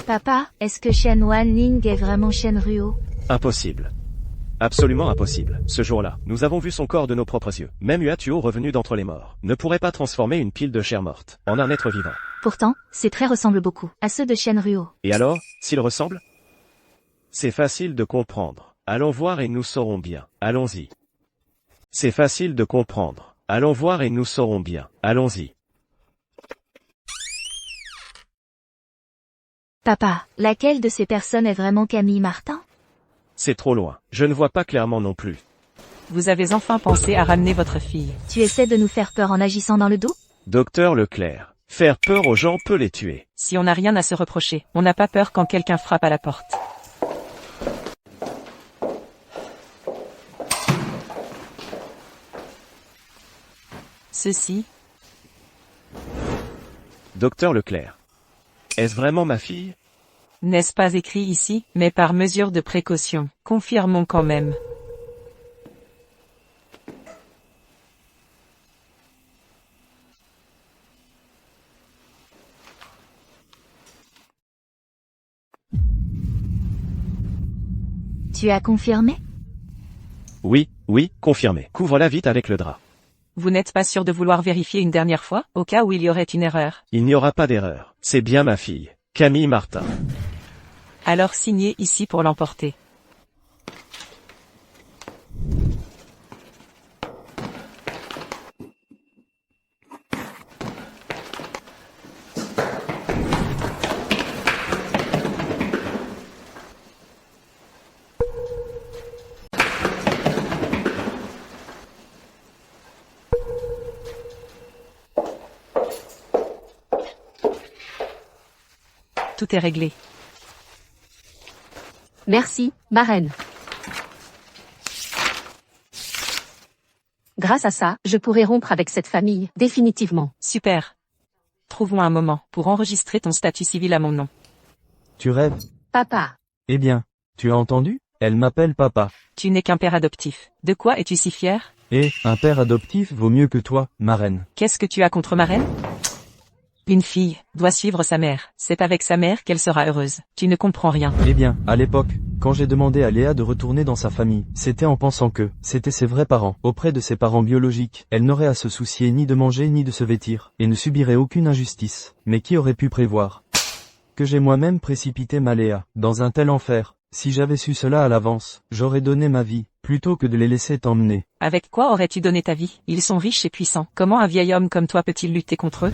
Papa, est-ce que Shen Wanning est vraiment Shenruo? Impossible. Absolument impossible. Ce jour-là, nous avons vu son corps de nos propres yeux. Même Uatuo revenu d'entre les morts ne pourrait pas transformer une pile de chair morte en un être vivant. Pourtant, ses traits ressemblent beaucoup à ceux de Shenruo. Et alors, s'il ressemble? C'est facile de comprendre. Allons voir et nous saurons bien. Allons-y. C'est facile de comprendre. Allons voir et nous saurons bien. Allons-y. Papa, laquelle de ces personnes est vraiment Camille Martin? C'est trop loin. Je ne vois pas clairement non plus. Vous avez enfin pensé à ramener votre fille. Tu essaies de nous faire peur en agissant dans le dos? Docteur Leclerc, faire peur aux gens peut les tuer. Si on n'a rien à se reprocher, on n'a pas peur quand quelqu'un frappe à la porte. Ceci. Docteur Leclerc. Est-ce vraiment ma fille? N'est-ce pas écrit ici, mais par mesure de précaution, confirmons quand même. Tu as confirmé? Oui, confirmé. Couvre-la vite avec le drap. Vous n'êtes pas sûr de vouloir vérifier une dernière fois, au cas où il y aurait une erreur? Il n'y aura pas d'erreur. C'est bien ma fille, Camille Martin. Alors signez ici pour l'emporter. Tout est réglé. Merci, marraine. Grâce à ça, je pourrai rompre avec cette famille, définitivement. Super. Trouvons un moment pour enregistrer ton statut civil à mon nom. Tu rêves? Papa. Eh bien, tu as entendu? Elle m'appelle papa. Tu n'es qu'un père adoptif. De quoi es-tu si fier? Et, un père adoptif vaut mieux que toi, marraine. Qu'est-ce que tu as contre ma reine? Une fille doit suivre sa mère. C'est avec sa mère qu'elle sera heureuse. Tu ne comprends rien. Eh bien, à l'époque, quand j'ai demandé à Léa de retourner dans sa famille, c'était en pensant que c'était ses vrais parents, auprès de ses parents biologiques. Elle n'aurait à se soucier ni de manger ni de se vêtir, et ne subirait aucune injustice. Mais qui aurait pu prévoir que j'ai moi-même précipité ma Léa dans un tel enfer? Si j'avais su cela à l'avance, j'aurais donné ma vie, plutôt que de les laisser t'emmener. Avec quoi aurais-tu donné ta vie? Ils sont riches et puissants. Comment un vieil homme comme toi peut-il lutter contre eux?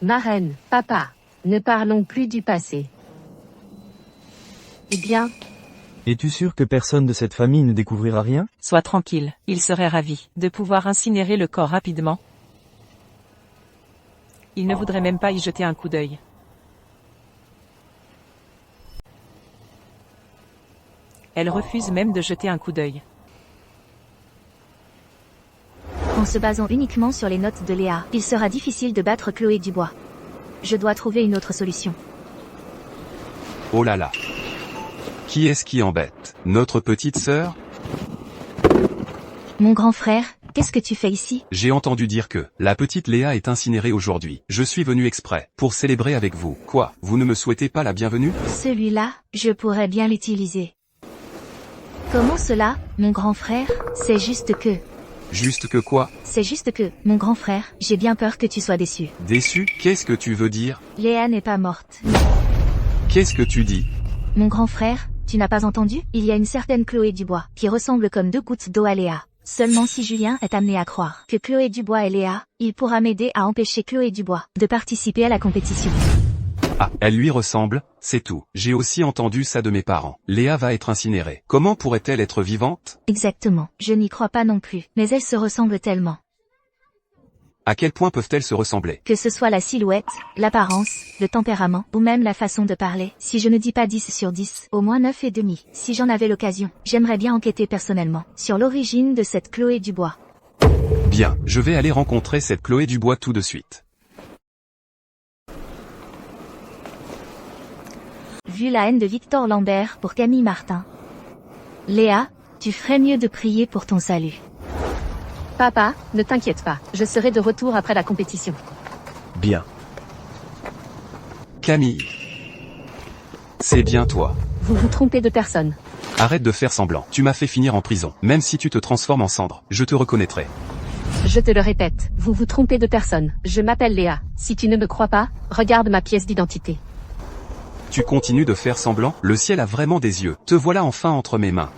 Marraine, papa. Ne parlons plus du passé. Eh bien, Es-tu sûr que personne de cette famille ne découvrira rien? Sois tranquille, il serait ravi de pouvoir incinérer le corps rapidement. Il ne voudrait même pas y jeter un coup d'œil. Elle refuse même de jeter un coup d'œil. En se basant uniquement sur les notes de Léa, il sera difficile de battre Chloé Dubois. Je dois trouver une autre solution. Oh là là. Qui est-ce qui embête? Notre petite sœur? Mon grand frère, qu'est-ce que tu fais ici? J'ai entendu dire que la petite Léa est incinérée aujourd'hui. Je suis venu exprès pour célébrer avec vous. Quoi, vous ne me souhaitez pas la bienvenue? Celui-là, je pourrais bien l'utiliser. Comment cela, mon grand frère? C'est juste que... Juste que quoi? C'est juste que, mon grand frère, j'ai bien peur que tu sois déçu. Déçu? Qu'est-ce que tu veux dire? Léa n'est pas morte. Qu'est-ce que tu dis? Mon grand frère, tu n'as pas entendu? Il y a une certaine Chloé Dubois, qui ressemble comme 2 gouttes d'eau à Léa. Seulement si Julien est amené à croire que Chloé Dubois est Léa, il pourra m'aider à empêcher Chloé Dubois de participer à la compétition. Ah, elle lui ressemble, c'est tout. J'ai aussi entendu ça de mes parents. Léa va être incinérée. Comment pourrait-elle être vivante? Exactement. Je n'y crois pas non plus. Mais elles se ressemblent tellement. À quel point peuvent-elles se ressembler? Que ce soit la silhouette, l'apparence, le tempérament, ou même la façon de parler. Si je ne dis pas 10 sur 10, au moins 9,5. Si j'en avais l'occasion, j'aimerais bien enquêter personnellement sur l'origine de cette Chloé Dubois. Bien, je vais aller rencontrer cette Chloé Dubois tout de suite. Vu la haine de Victor Lambert pour Camille Martin. Léa, tu ferais mieux de prier pour ton salut. Papa, ne t'inquiète pas, je serai de retour après la compétition. Bien. Camille. C'est bien toi. Vous vous trompez de personne. Arrête de faire semblant. Tu m'as fait finir en prison. Même si tu te transformes en cendre, je te reconnaîtrai. Je te le répète, vous vous trompez de personne. Je m'appelle Léa. Si tu ne me crois pas, regarde ma pièce d'identité. Tu continues de faire semblant? Le ciel a vraiment des yeux. Te voilà enfin entre mes mains.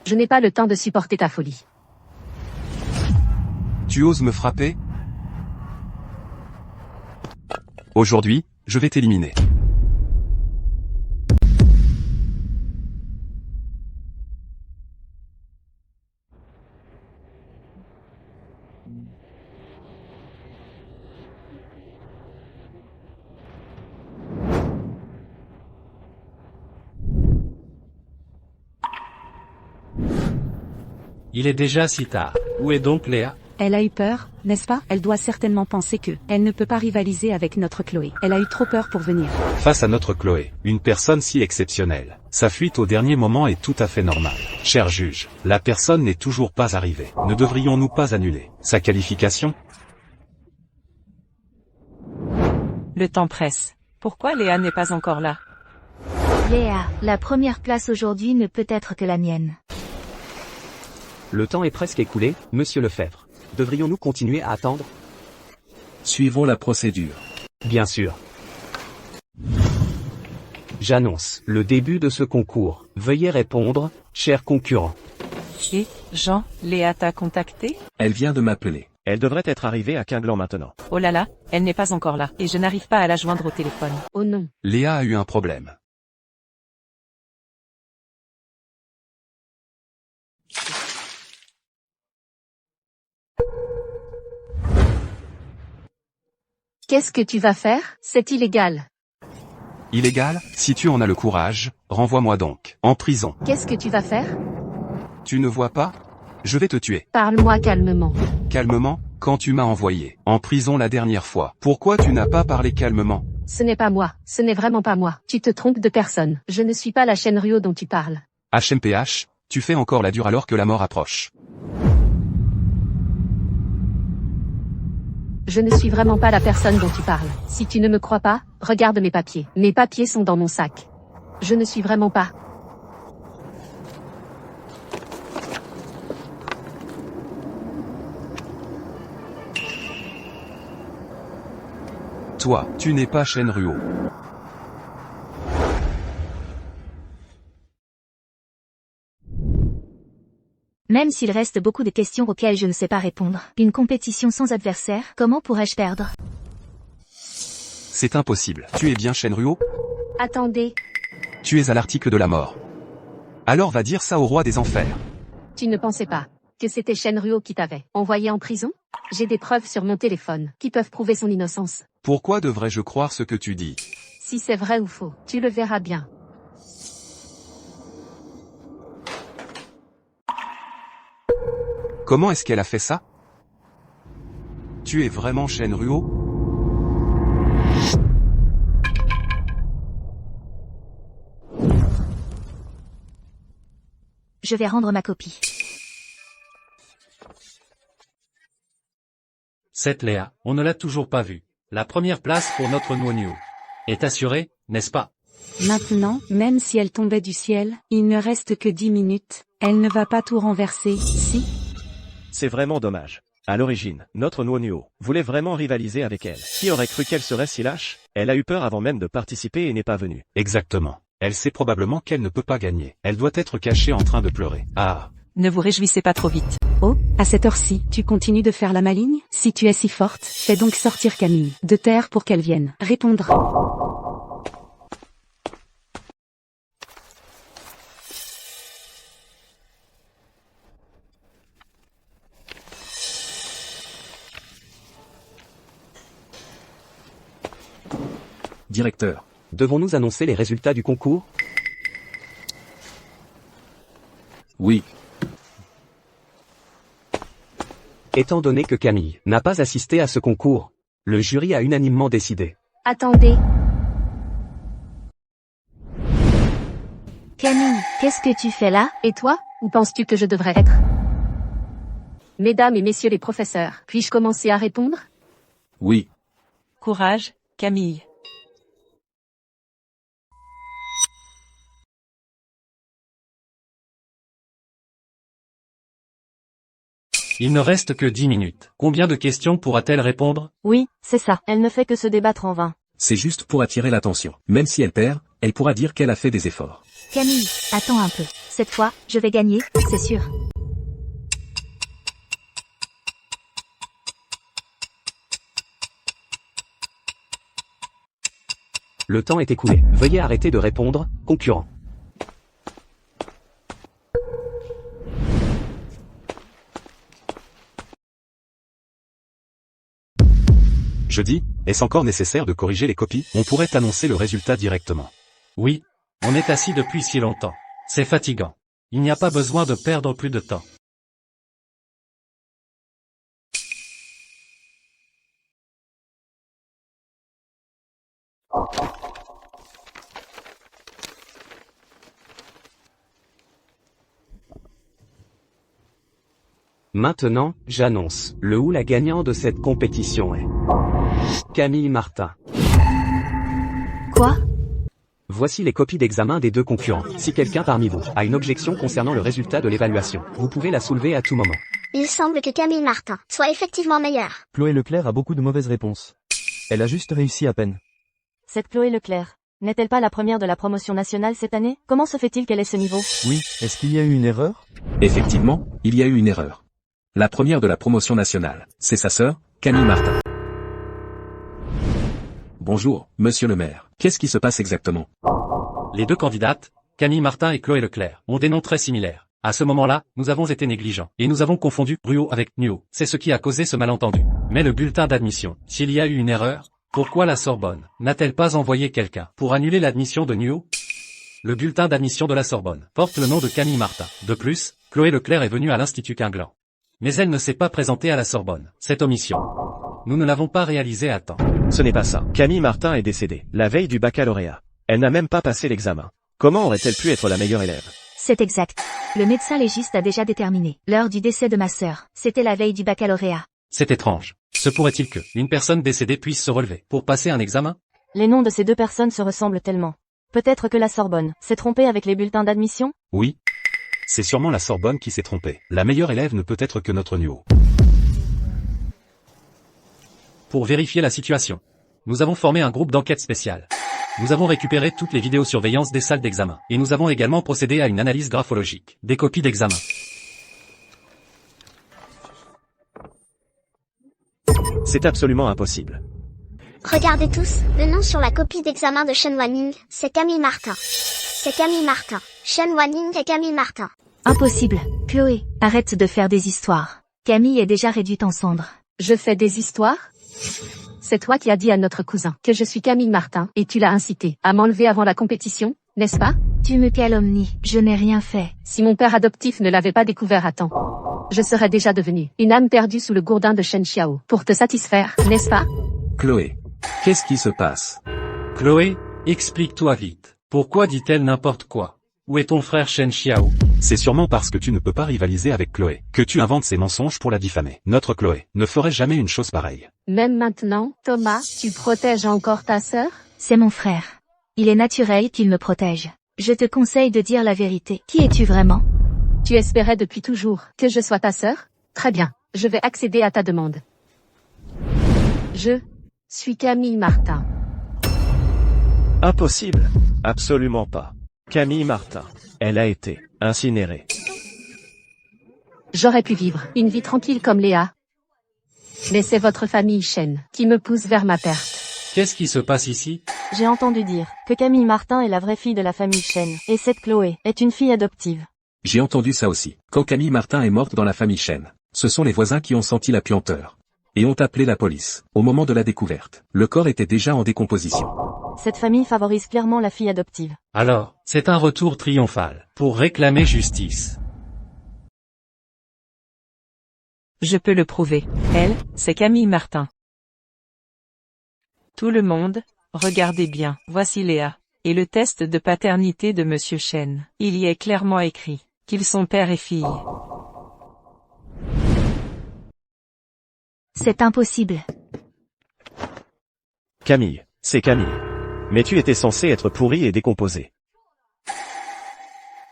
Je n'ai pas le temps de supporter ta folie. Tu oses me frapper? Aujourd'hui, je vais t'éliminer. Il est déjà si tard. Où est donc Léa? Elle a eu peur, n'est-ce pas? Elle doit certainement penser que elle ne peut pas rivaliser avec notre Chloé. Elle a eu trop peur pour venir. Face à notre Chloé, une personne si exceptionnelle, sa fuite au dernier moment est tout à fait normale. Cher juge, la personne n'est toujours pas arrivée. Ne devrions-nous pas annuler sa qualification? Le temps presse. Pourquoi Léa n'est pas encore là? Léa, la première place aujourd'hui ne peut être que la mienne. Le temps est presque écoulé, monsieur Lefebvre. Devrions-nous continuer à attendre? Suivons la procédure. Bien sûr. J'annonce le début de ce concours. Veuillez répondre, chers concurrents. Et, Jean, Léa t'a contacté? Elle vient de m'appeler. Elle devrait être arrivée à Quinglan maintenant. Oh là là, elle n'est pas encore là, et je n'arrive pas à la joindre au téléphone. Oh non. Léa a eu un problème. Qu'est-ce que tu vas faire? C'est illégal. Illégal? Si tu en as le courage, renvoie-moi donc. En prison. Qu'est-ce que tu vas faire? Tu ne vois pas? Je vais te tuer. Parle-moi calmement. Calmement? Quand tu m'as envoyé en prison la dernière fois. Pourquoi tu n'as pas parlé calmement? Ce n'est pas moi. Ce n'est vraiment pas moi. Tu te trompes de personne. Je ne suis pas la chaîne Ruo dont tu parles. HMPH, tu fais encore la dure alors que la mort approche. Je ne suis vraiment pas la personne dont tu parles. Si tu ne me crois pas, regarde mes papiers. Mes papiers sont dans mon sac. Je ne suis vraiment pas. Toi, tu n'es pas Shenruo. Même s'il reste beaucoup de questions auxquelles je ne sais pas répondre. Une compétition sans adversaire, comment pourrais-je perdre? C'est impossible. Tu es bien Shenruo? Attendez. Tu es à l'article de la mort. Alors va dire ça au roi des enfers. Tu ne pensais pas que c'était Shenruo qui t'avait envoyé en prison? J'ai des preuves sur mon téléphone qui peuvent prouver son innocence. Pourquoi devrais-je croire ce que tu dis? Si c'est vrai ou faux, tu le verras bien. Comment est-ce qu'elle a fait ça? Tu es vraiment Shenruo? Je vais rendre ma copie. Cette Léa, on ne l'a toujours pas vue. La première place pour notre Nuo est assurée, n'est-ce pas? Maintenant, même si elle tombait du ciel, il ne reste que 10 minutes. Elle ne va pas tout renverser, si? C'est vraiment dommage. À l'origine, notre Nuo voulait vraiment rivaliser avec elle. Qui aurait cru qu'elle serait si lâche? Elle a eu peur avant même de participer et n'est pas venue. Exactement. Elle sait probablement qu'elle ne peut pas gagner. Elle doit être cachée en train de pleurer. Ah, Ne vous réjouissez pas trop vite. Oh, à cette heure-ci, tu continues de faire la maligne? Si tu es si forte, fais donc sortir Camille de terre pour qu'elle vienne répondre. Directeur. Devons-nous annoncer les résultats du concours? Oui. Étant donné que Camille n'a pas assisté à ce concours, le jury a unanimement décidé. Attendez. Camille, qu'est-ce que tu fais là? Et toi, où penses-tu que je devrais être? Mesdames et messieurs les professeurs, puis-je commencer à répondre? Oui. Courage, Camille. Il ne reste que 10 minutes. Combien de questions pourra-t-elle répondre? Oui, c'est ça. Elle ne fait que se débattre en vain. C'est juste pour attirer l'attention. Même si elle perd, elle pourra dire qu'elle a fait des efforts. Camille, attends un peu. Cette fois, je vais gagner, c'est sûr. Le temps est écoulé. Veuillez arrêter de répondre, concurrent. Je dis, est-ce encore nécessaire de corriger les copies? On pourrait annoncer le résultat directement. Oui. On est assis depuis si longtemps. C'est fatigant. Il n'y a pas besoin de perdre plus de temps. Maintenant, j'annonce le ou la gagnant de cette compétition est Camille Martin. Quoi? Voici les copies d'examen des deux concurrents. Si quelqu'un parmi vous a une objection concernant le résultat de l'évaluation, vous pouvez la soulever à tout moment. Il semble que Camille Martin soit effectivement meilleure. Chloé Leclerc a beaucoup de mauvaises réponses. Elle a juste réussi à peine. Cette Chloé Leclerc, n'est-elle pas la première de la promotion nationale cette année? Comment se fait-il qu'elle ait ce niveau? Oui, est-ce qu'il y a eu une erreur? Effectivement, il y a eu une erreur. La première de la promotion nationale, c'est sa sœur, Camille Martin. Bonjour, monsieur le maire. Qu'est-ce qui se passe exactement? Les deux candidates, Camille Martin et Chloé Leclerc, ont des noms très similaires. À ce moment-là, nous avons été négligents. Et nous avons confondu Ruo avec Nuo. C'est ce qui a causé ce malentendu. Mais le bulletin d'admission, s'il y a eu une erreur, pourquoi la Sorbonne n'a-t-elle pas envoyé quelqu'un pour annuler l'admission de Nuo? Le bulletin d'admission de la Sorbonne porte le nom de Camille Martin. De plus, Chloé Leclerc est venue à l'Institut Quinglan. Mais elle ne s'est pas présentée à la Sorbonne. Cette omission, nous ne l'avons pas réalisée à temps. Ce n'est pas ça. Camille Martin est décédée, la veille du baccalauréat. Elle n'a même pas passé l'examen. Comment aurait-elle pu être la meilleure élève? C'est exact. Le médecin légiste a déjà déterminé l'heure du décès de ma sœur. C'était la veille du baccalauréat. C'est étrange. Se pourrait-il que une personne décédée puisse se relever pour passer un examen? Les noms de ces deux personnes se ressemblent tellement. Peut-être que la Sorbonne s'est trompée avec les bulletins d'admission? Oui. C'est sûrement la Sorbonne qui s'est trompée. La meilleure élève ne peut être que notre Nuo. Pour vérifier la situation, nous avons formé un groupe d'enquête spéciale. Nous avons récupéré toutes les vidéosurveillances des salles d'examen. Et nous avons également procédé à une analyse graphologique des copies d'examen. C'est absolument impossible. Regardez tous, le nom sur la copie d'examen de Shen Wanning, c'est Camille Martin. C'est Camille Martin. Shen Wanning et Camille Martin. Impossible. Chloé, arrête de faire des histoires. Camille est déjà réduite en cendres. Je fais des histoires? C'est toi qui as dit à notre cousin que je suis Camille Martin, et tu l'as incité à m'enlever avant la compétition, n'est-ce pas? Tu me calomnies, je n'ai rien fait. Si mon père adoptif ne l'avait pas découvert à temps, je serais déjà devenue une âme perdue sous le gourdin de Shen Xiao, pour te satisfaire, n'est-ce pas? Chloé. Qu'est-ce qui se passe? Chloé, explique-toi vite. Pourquoi dit-elle n'importe quoi? Où est ton frère Shen Xiao? C'est sûrement parce que tu ne peux pas rivaliser avec Chloé, que tu inventes ces mensonges pour la diffamer. Notre Chloé ne ferait jamais une chose pareille. Même maintenant, Thomas, tu protèges encore ta sœur? C'est mon frère. Il est naturel qu'il me protège. Je te conseille de dire la vérité. Qui es-tu vraiment? Tu espérais depuis toujours que je sois ta sœur? Très bien, je vais accéder à ta demande. Je suis Camille Martin. Impossible. Absolument pas. Camille Martin. Elle a été incinérée. J'aurais pu vivre une vie tranquille comme Léa. Mais c'est votre famille Chen qui me pousse vers ma perte. Qu'est-ce qui se passe ici? J'ai entendu dire que Camille Martin est la vraie fille de la famille Chen, et cette Chloé est une fille adoptive. J'ai entendu ça aussi. Quand Camille Martin est morte dans la famille Chen, ce sont les voisins qui ont senti la puanteur. Et ont appelé la police. Au moment de la découverte, le corps était déjà en décomposition. Cette famille favorise clairement la fille adoptive. Alors, c'est un retour triomphal pour réclamer justice. Je peux le prouver. Elle, c'est Camille Martin. Tout le monde, regardez bien, voici Léa. Et le test de paternité de Monsieur Chen. Il y est clairement écrit qu'ils sont père et fille. C'est impossible. Camille, c'est Camille. Mais tu étais censé être pourri et décomposé.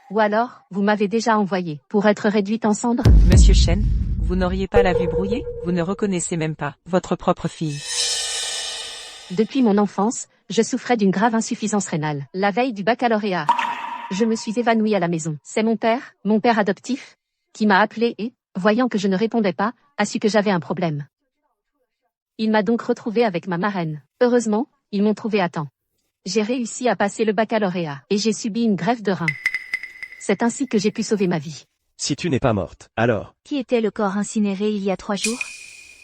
Ou alors, vous m'avez déjà envoyé pour être réduite en cendres? Monsieur Chen, vous n'auriez pas la vue brouillée? Vous ne reconnaissez même pas votre propre fille. Depuis mon enfance, je souffrais d'une grave insuffisance rénale. La veille du baccalauréat, je me suis évanouie à la maison. C'est mon père adoptif, qui m'a appelé et, voyant que je ne répondais pas, a su que j'avais un problème. Il m'a donc retrouvée avec ma marraine. Heureusement, ils m'ont trouvée à temps. J'ai réussi à passer le baccalauréat et j'ai subi une greffe de rein. C'est ainsi que j'ai pu sauver ma vie. Si tu n'es pas morte, alors... Qui était le corps incinéré il y a 3 jours?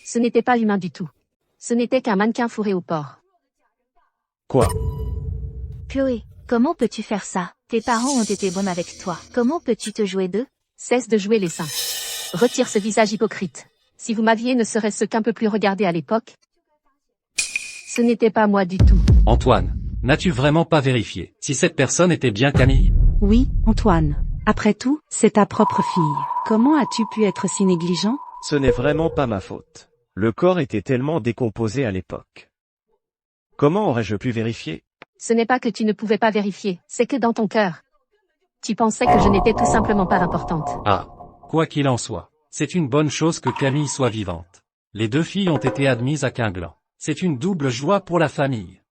Ce n'était pas humain du tout. Ce n'était qu'un mannequin fourré au porc. Quoi? Chloé, comment peux-tu faire ça? Tes parents ont été bons avec toi. Comment peux-tu te jouer d'eux? Cesse de jouer les saints. Retire ce visage hypocrite. Si vous m'aviez ne serait-ce qu'un peu plus regardé à l'époque, ce n'était pas moi du tout. Antoine, n'as-tu vraiment pas vérifié si cette personne était bien Camille? Oui, Antoine. Après tout, c'est ta propre fille. Comment as-tu pu être si négligent? Ce n'est vraiment pas ma faute. Le corps était tellement décomposé à l'époque. Comment aurais-je pu vérifier? Ce n'est pas que tu ne pouvais pas vérifier, c'est que dans ton cœur, tu pensais que je n'étais tout simplement pas importante. Ah, quoi qu'il en soit, c'est une bonne chose que Camille soit vivante. Les 2 filles ont été admises à Quinglan. C'est une double joie pour la famille.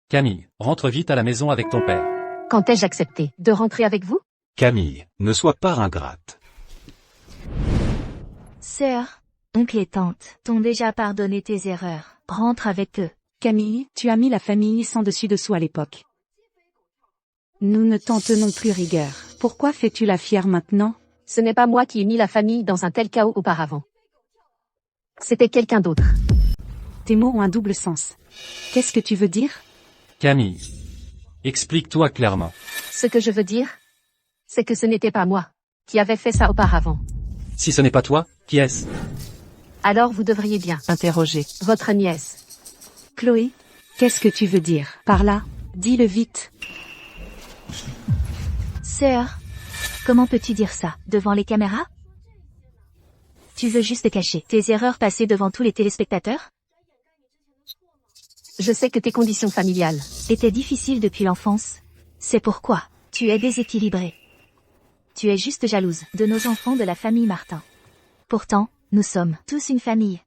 Camille, rentre vite à la maison avec ton père. Quand ai-je accepté de rentrer avec vous? Camille, ne sois pas ingrate. Sœur, oncle et tante t'ont déjà pardonné tes erreurs. Rentre avec eux. Camille, tu as mis la famille sans dessus-dessous à l'époque. Nous ne t'en tenons plus rigueur. Pourquoi fais-tu la fière maintenant? Ce n'est pas moi qui ai mis la famille dans un tel chaos auparavant. C'était quelqu'un d'autre. Tes mots ont un double sens. Qu'est-ce que tu veux dire? Camille, explique-toi clairement. Ce que je veux dire, c'est que ce n'était pas moi qui avait fait ça auparavant. Si ce n'est pas toi, qui est-ce? Alors vous devriez bien Interroger votre nièce. Chloé, qu'est-ce que tu veux dire par là? Dis-le vite. Sœur, comment peux-tu dire ça devant les caméras? Tu veux juste cacher tes erreurs passées devant tous les téléspectateurs? Je sais que tes conditions familiales étaient difficiles depuis l'enfance. C'est pourquoi tu es déséquilibrée. Tu es juste jalouse de nos enfants de la famille Martin. Pourtant, nous sommes tous une famille.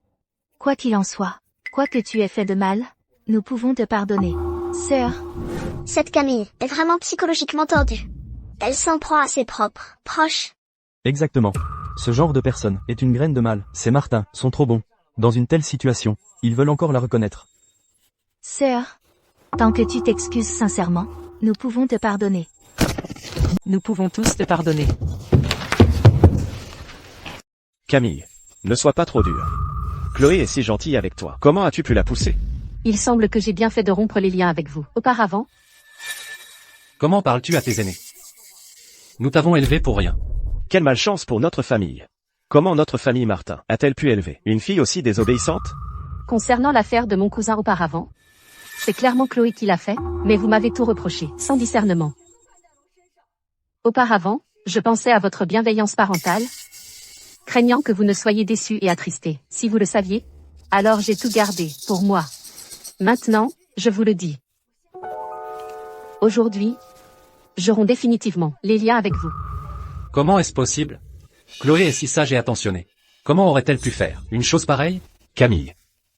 Quoi qu'il en soit, quoi que tu aies fait de mal, nous pouvons te pardonner. Sœur. Cette Camille est vraiment psychologiquement tordue. Elle s'en prend à ses propres proches. Exactement. Ce genre de personne est une graine de mal. Ces Martins sont trop bons. Dans une telle situation, ils veulent encore la reconnaître. Sœur, tant que tu t'excuses sincèrement, nous pouvons te pardonner. Nous pouvons tous te pardonner. Camille, ne sois pas trop dure. Chloé est si gentille avec toi. Comment as-tu pu la pousser? Il semble que j'ai bien fait de rompre les liens avec vous. Auparavant, Comment parles-tu à tes aînés? Nous t'avons élevé pour rien. Quelle malchance pour notre famille. Comment notre famille Martin a-t-elle pu élever une fille aussi désobéissante? concernant l'affaire de mon cousin auparavant, c'est clairement Chloé qui l'a fait, mais vous m'avez tout reproché, sans discernement. Auparavant, je pensais à votre bienveillance parentale, craignant que vous ne soyez déçus et attristés. Si vous le saviez, alors j'ai tout gardé, pour moi. Maintenant, je vous le dis. Aujourd'hui, je romps définitivement les liens avec vous. Comment est-ce possible? Chloé est si sage et attentionnée. Comment aurait-elle pu faire une chose pareille? Camille,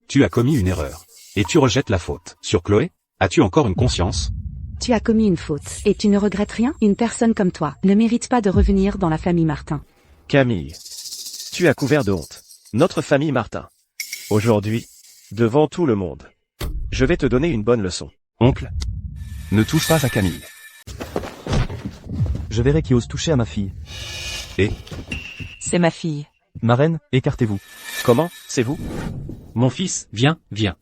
tu as commis une erreur. Et tu rejettes la faute. Sur Chloé, as-tu encore une conscience? Tu as commis une faute, et tu ne regrettes rien? Une personne comme toi ne mérite pas de revenir dans la famille Martin. Camille, Tu as couvert de honte notre famille Martin. Aujourd'hui, devant tout le monde, je vais te donner une bonne leçon. Oncle, ne touche pas à Camille. Je verrai qui ose toucher à ma fille. Et C'est ma fille. Ma reine, écartez-vous. Comment, c'est vous? Mon fils, viens, viens.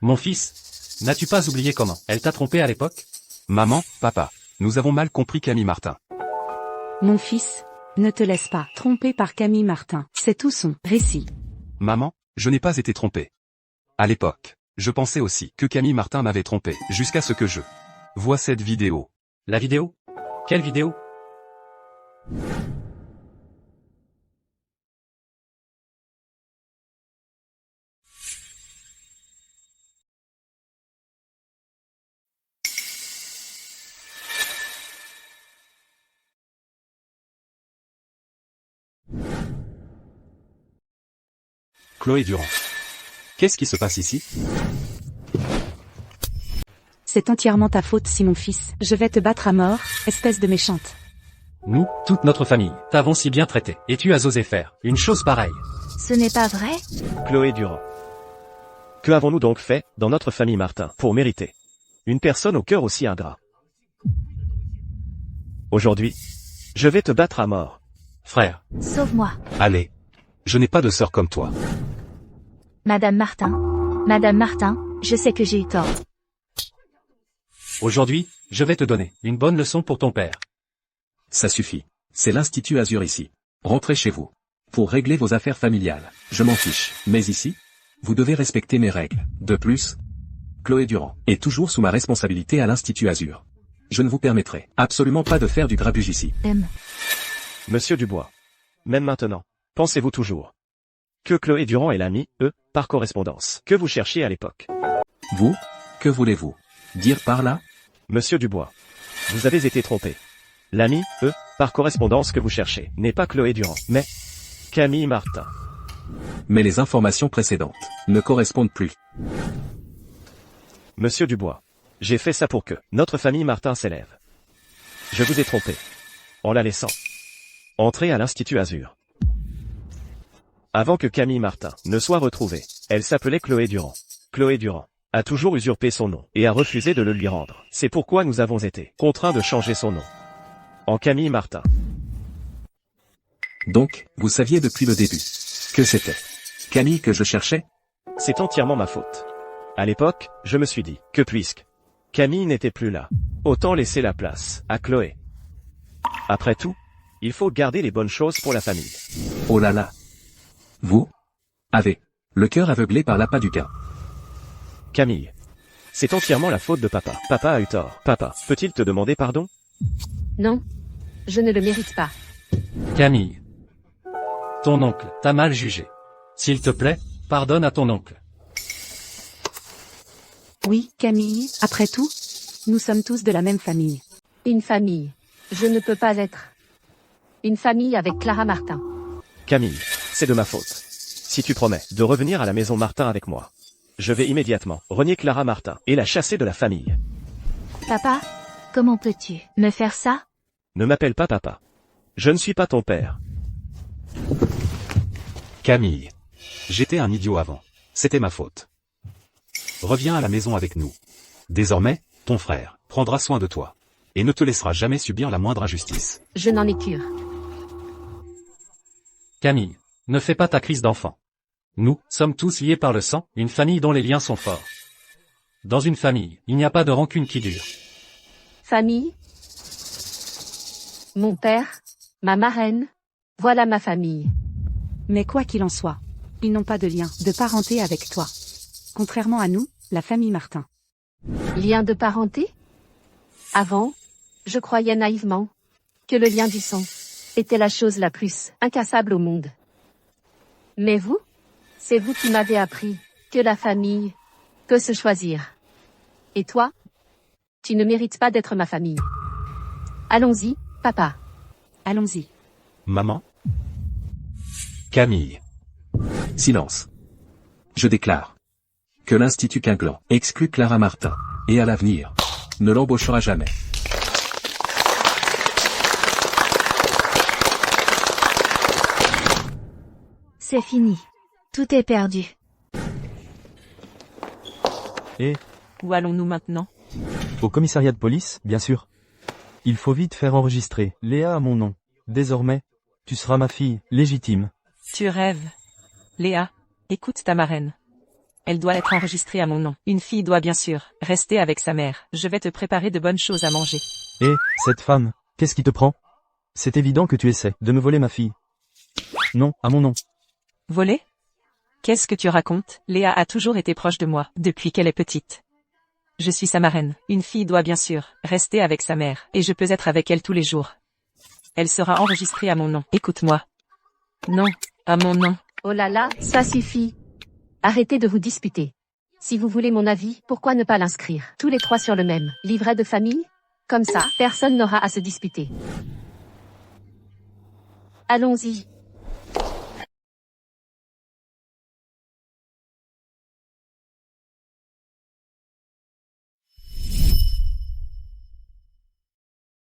Mon fils, n'as-tu pas oublié comment elle t'a trompé à l'époque? Maman, papa, nous avons mal compris Camille Martin. Mon fils, ne te laisse pas tromper par Camille Martin. C'est tout son récit. Maman, je n'ai pas été trompé. À l'époque, je pensais aussi que Camille Martin m'avait trompé, jusqu'à ce que je vois cette vidéo. La vidéo? Quelle vidéo? Chloé Durand. Qu'est-ce qui se passe ici? C'est entièrement ta faute, si mon fils. Je vais te battre à mort, espèce de méchante. Nous, toute notre famille, t'avons si bien traité, et tu as osé faire une chose pareille. Ce n'est pas vrai? Chloé Durand. Que avons-nous donc fait, dans notre famille Martin, pour mériter une personne au cœur aussi ingrat? Aujourd'hui, je vais te battre à mort. Frère. Sauve-moi. Allez. Je n'ai pas de sœur comme toi. Madame Martin. Madame Martin, je sais que j'ai eu tort. Aujourd'hui, je vais te donner une bonne leçon pour ton père. Ça suffit. C'est l'Institut Azur ici. Rentrez chez vous. Pour régler vos affaires familiales. Je m'en fiche. Mais ici, vous devez respecter mes règles. De plus, Chloé Durand est toujours sous ma responsabilité à l'Institut Azur. Je ne vous permettrai absolument pas de faire du grabuge ici. Monsieur Dubois. Même maintenant, pensez-vous toujours que Chloé Durand est l'amie, par correspondance, que vous cherchiez à l'époque? Vous? Que voulez-vous dire par là? Monsieur Dubois. Vous avez été trompé. L'ami, par correspondance que vous cherchez, n'est pas Chloé Durand, mais Camille Martin. Mais les informations précédentes ne correspondent plus. Monsieur Dubois. J'ai fait ça pour que notre famille Martin s'élève. Je vous ai trompé. En la laissant entrer à l'Institut Azur. Avant que Camille Martin ne soit retrouvée, elle s'appelait Chloé Durand. Chloé Durand a toujours usurpé son nom et a refusé de le lui rendre. C'est pourquoi nous avons été contraints de changer son nom en Camille Martin. Donc, vous saviez depuis le début que c'était Camille que je cherchais? C'est entièrement ma faute. À l'époque, je me suis dit que puisque Camille n'était plus là, autant laisser la place à Chloé. Après tout, il faut garder les bonnes choses pour la famille. Oh là là. Vous avez le cœur aveuglé par l'appât du gain. Camille. C'est entièrement la faute de papa. Papa a eu tort. Papa, peut-il te demander pardon? Non. Je ne le mérite pas. Camille. Ton oncle t'a mal jugé. S'il te plaît, pardonne à ton oncle. Oui, Camille, après tout, nous sommes tous de la même famille. Une famille. Je ne peux pas être une famille avec Clara Martin. Camille, c'est de ma faute. Si tu promets de revenir à la maison Martin avec moi, je vais immédiatement renier Clara Martin et la chasser de la famille. Papa, comment peux-tu me faire ça? Ne m'appelle pas papa. Je ne suis pas ton père. Camille. J'étais un idiot avant. C'était ma faute. Reviens à la maison avec nous. Désormais, ton frère prendra soin de toi. Et ne te laissera jamais subir la moindre injustice. Je n'en ai cure. Camille, ne fais pas ta crise d'enfant. Nous sommes tous liés par le sang, une famille dont les liens sont forts. Dans une famille, il n'y a pas de rancune qui dure. Famille? Mon père? Ma marraine? Voilà ma famille. Mais quoi qu'il en soit, ils n'ont pas de lien de parenté avec toi. Contrairement à nous, la famille Martin. Lien de parenté? Avant, je croyais naïvement que le lien du sang était la chose la plus incassable au monde. Mais vous? C'est vous qui m'avez appris que la famille peut se choisir. Et toi? Tu ne mérites pas d'être ma famille. Allons-y, papa. Allons-y. Maman? Camille. Silence. Je déclare que l'Institut Quinglan exclut Clara Martin, et à l'avenir, ne l'embauchera jamais. C'est fini. Tout est perdu. Et, Où allons-nous maintenant? au commissariat de police, bien sûr. Il faut vite faire enregistrer Léa à mon nom. Désormais, tu seras ma fille, légitime. Tu rêves. Léa, écoute ta marraine. Elle doit être enregistrée à mon nom. Une fille doit bien sûr rester avec sa mère. Je vais te préparer de bonnes choses à manger. Et, cette femme, qu'est-ce qui te prend? C'est évident que tu essaies de me voler ma fille. Non, à mon nom. Voler? Qu'est-ce que tu racontes? Léa a toujours été proche de moi, depuis qu'elle est petite. Je suis sa marraine. Une fille doit bien sûr rester avec sa mère, et je peux être avec elle tous les jours. Elle sera enregistrée à mon nom. Écoute-moi. Non, à mon nom. Oh là là, ça suffit. Arrêtez de vous disputer. Si vous voulez mon avis, pourquoi ne pas l'inscrire tous les 3 sur le même livret de famille? Comme ça, personne n'aura à se disputer. Allons-y.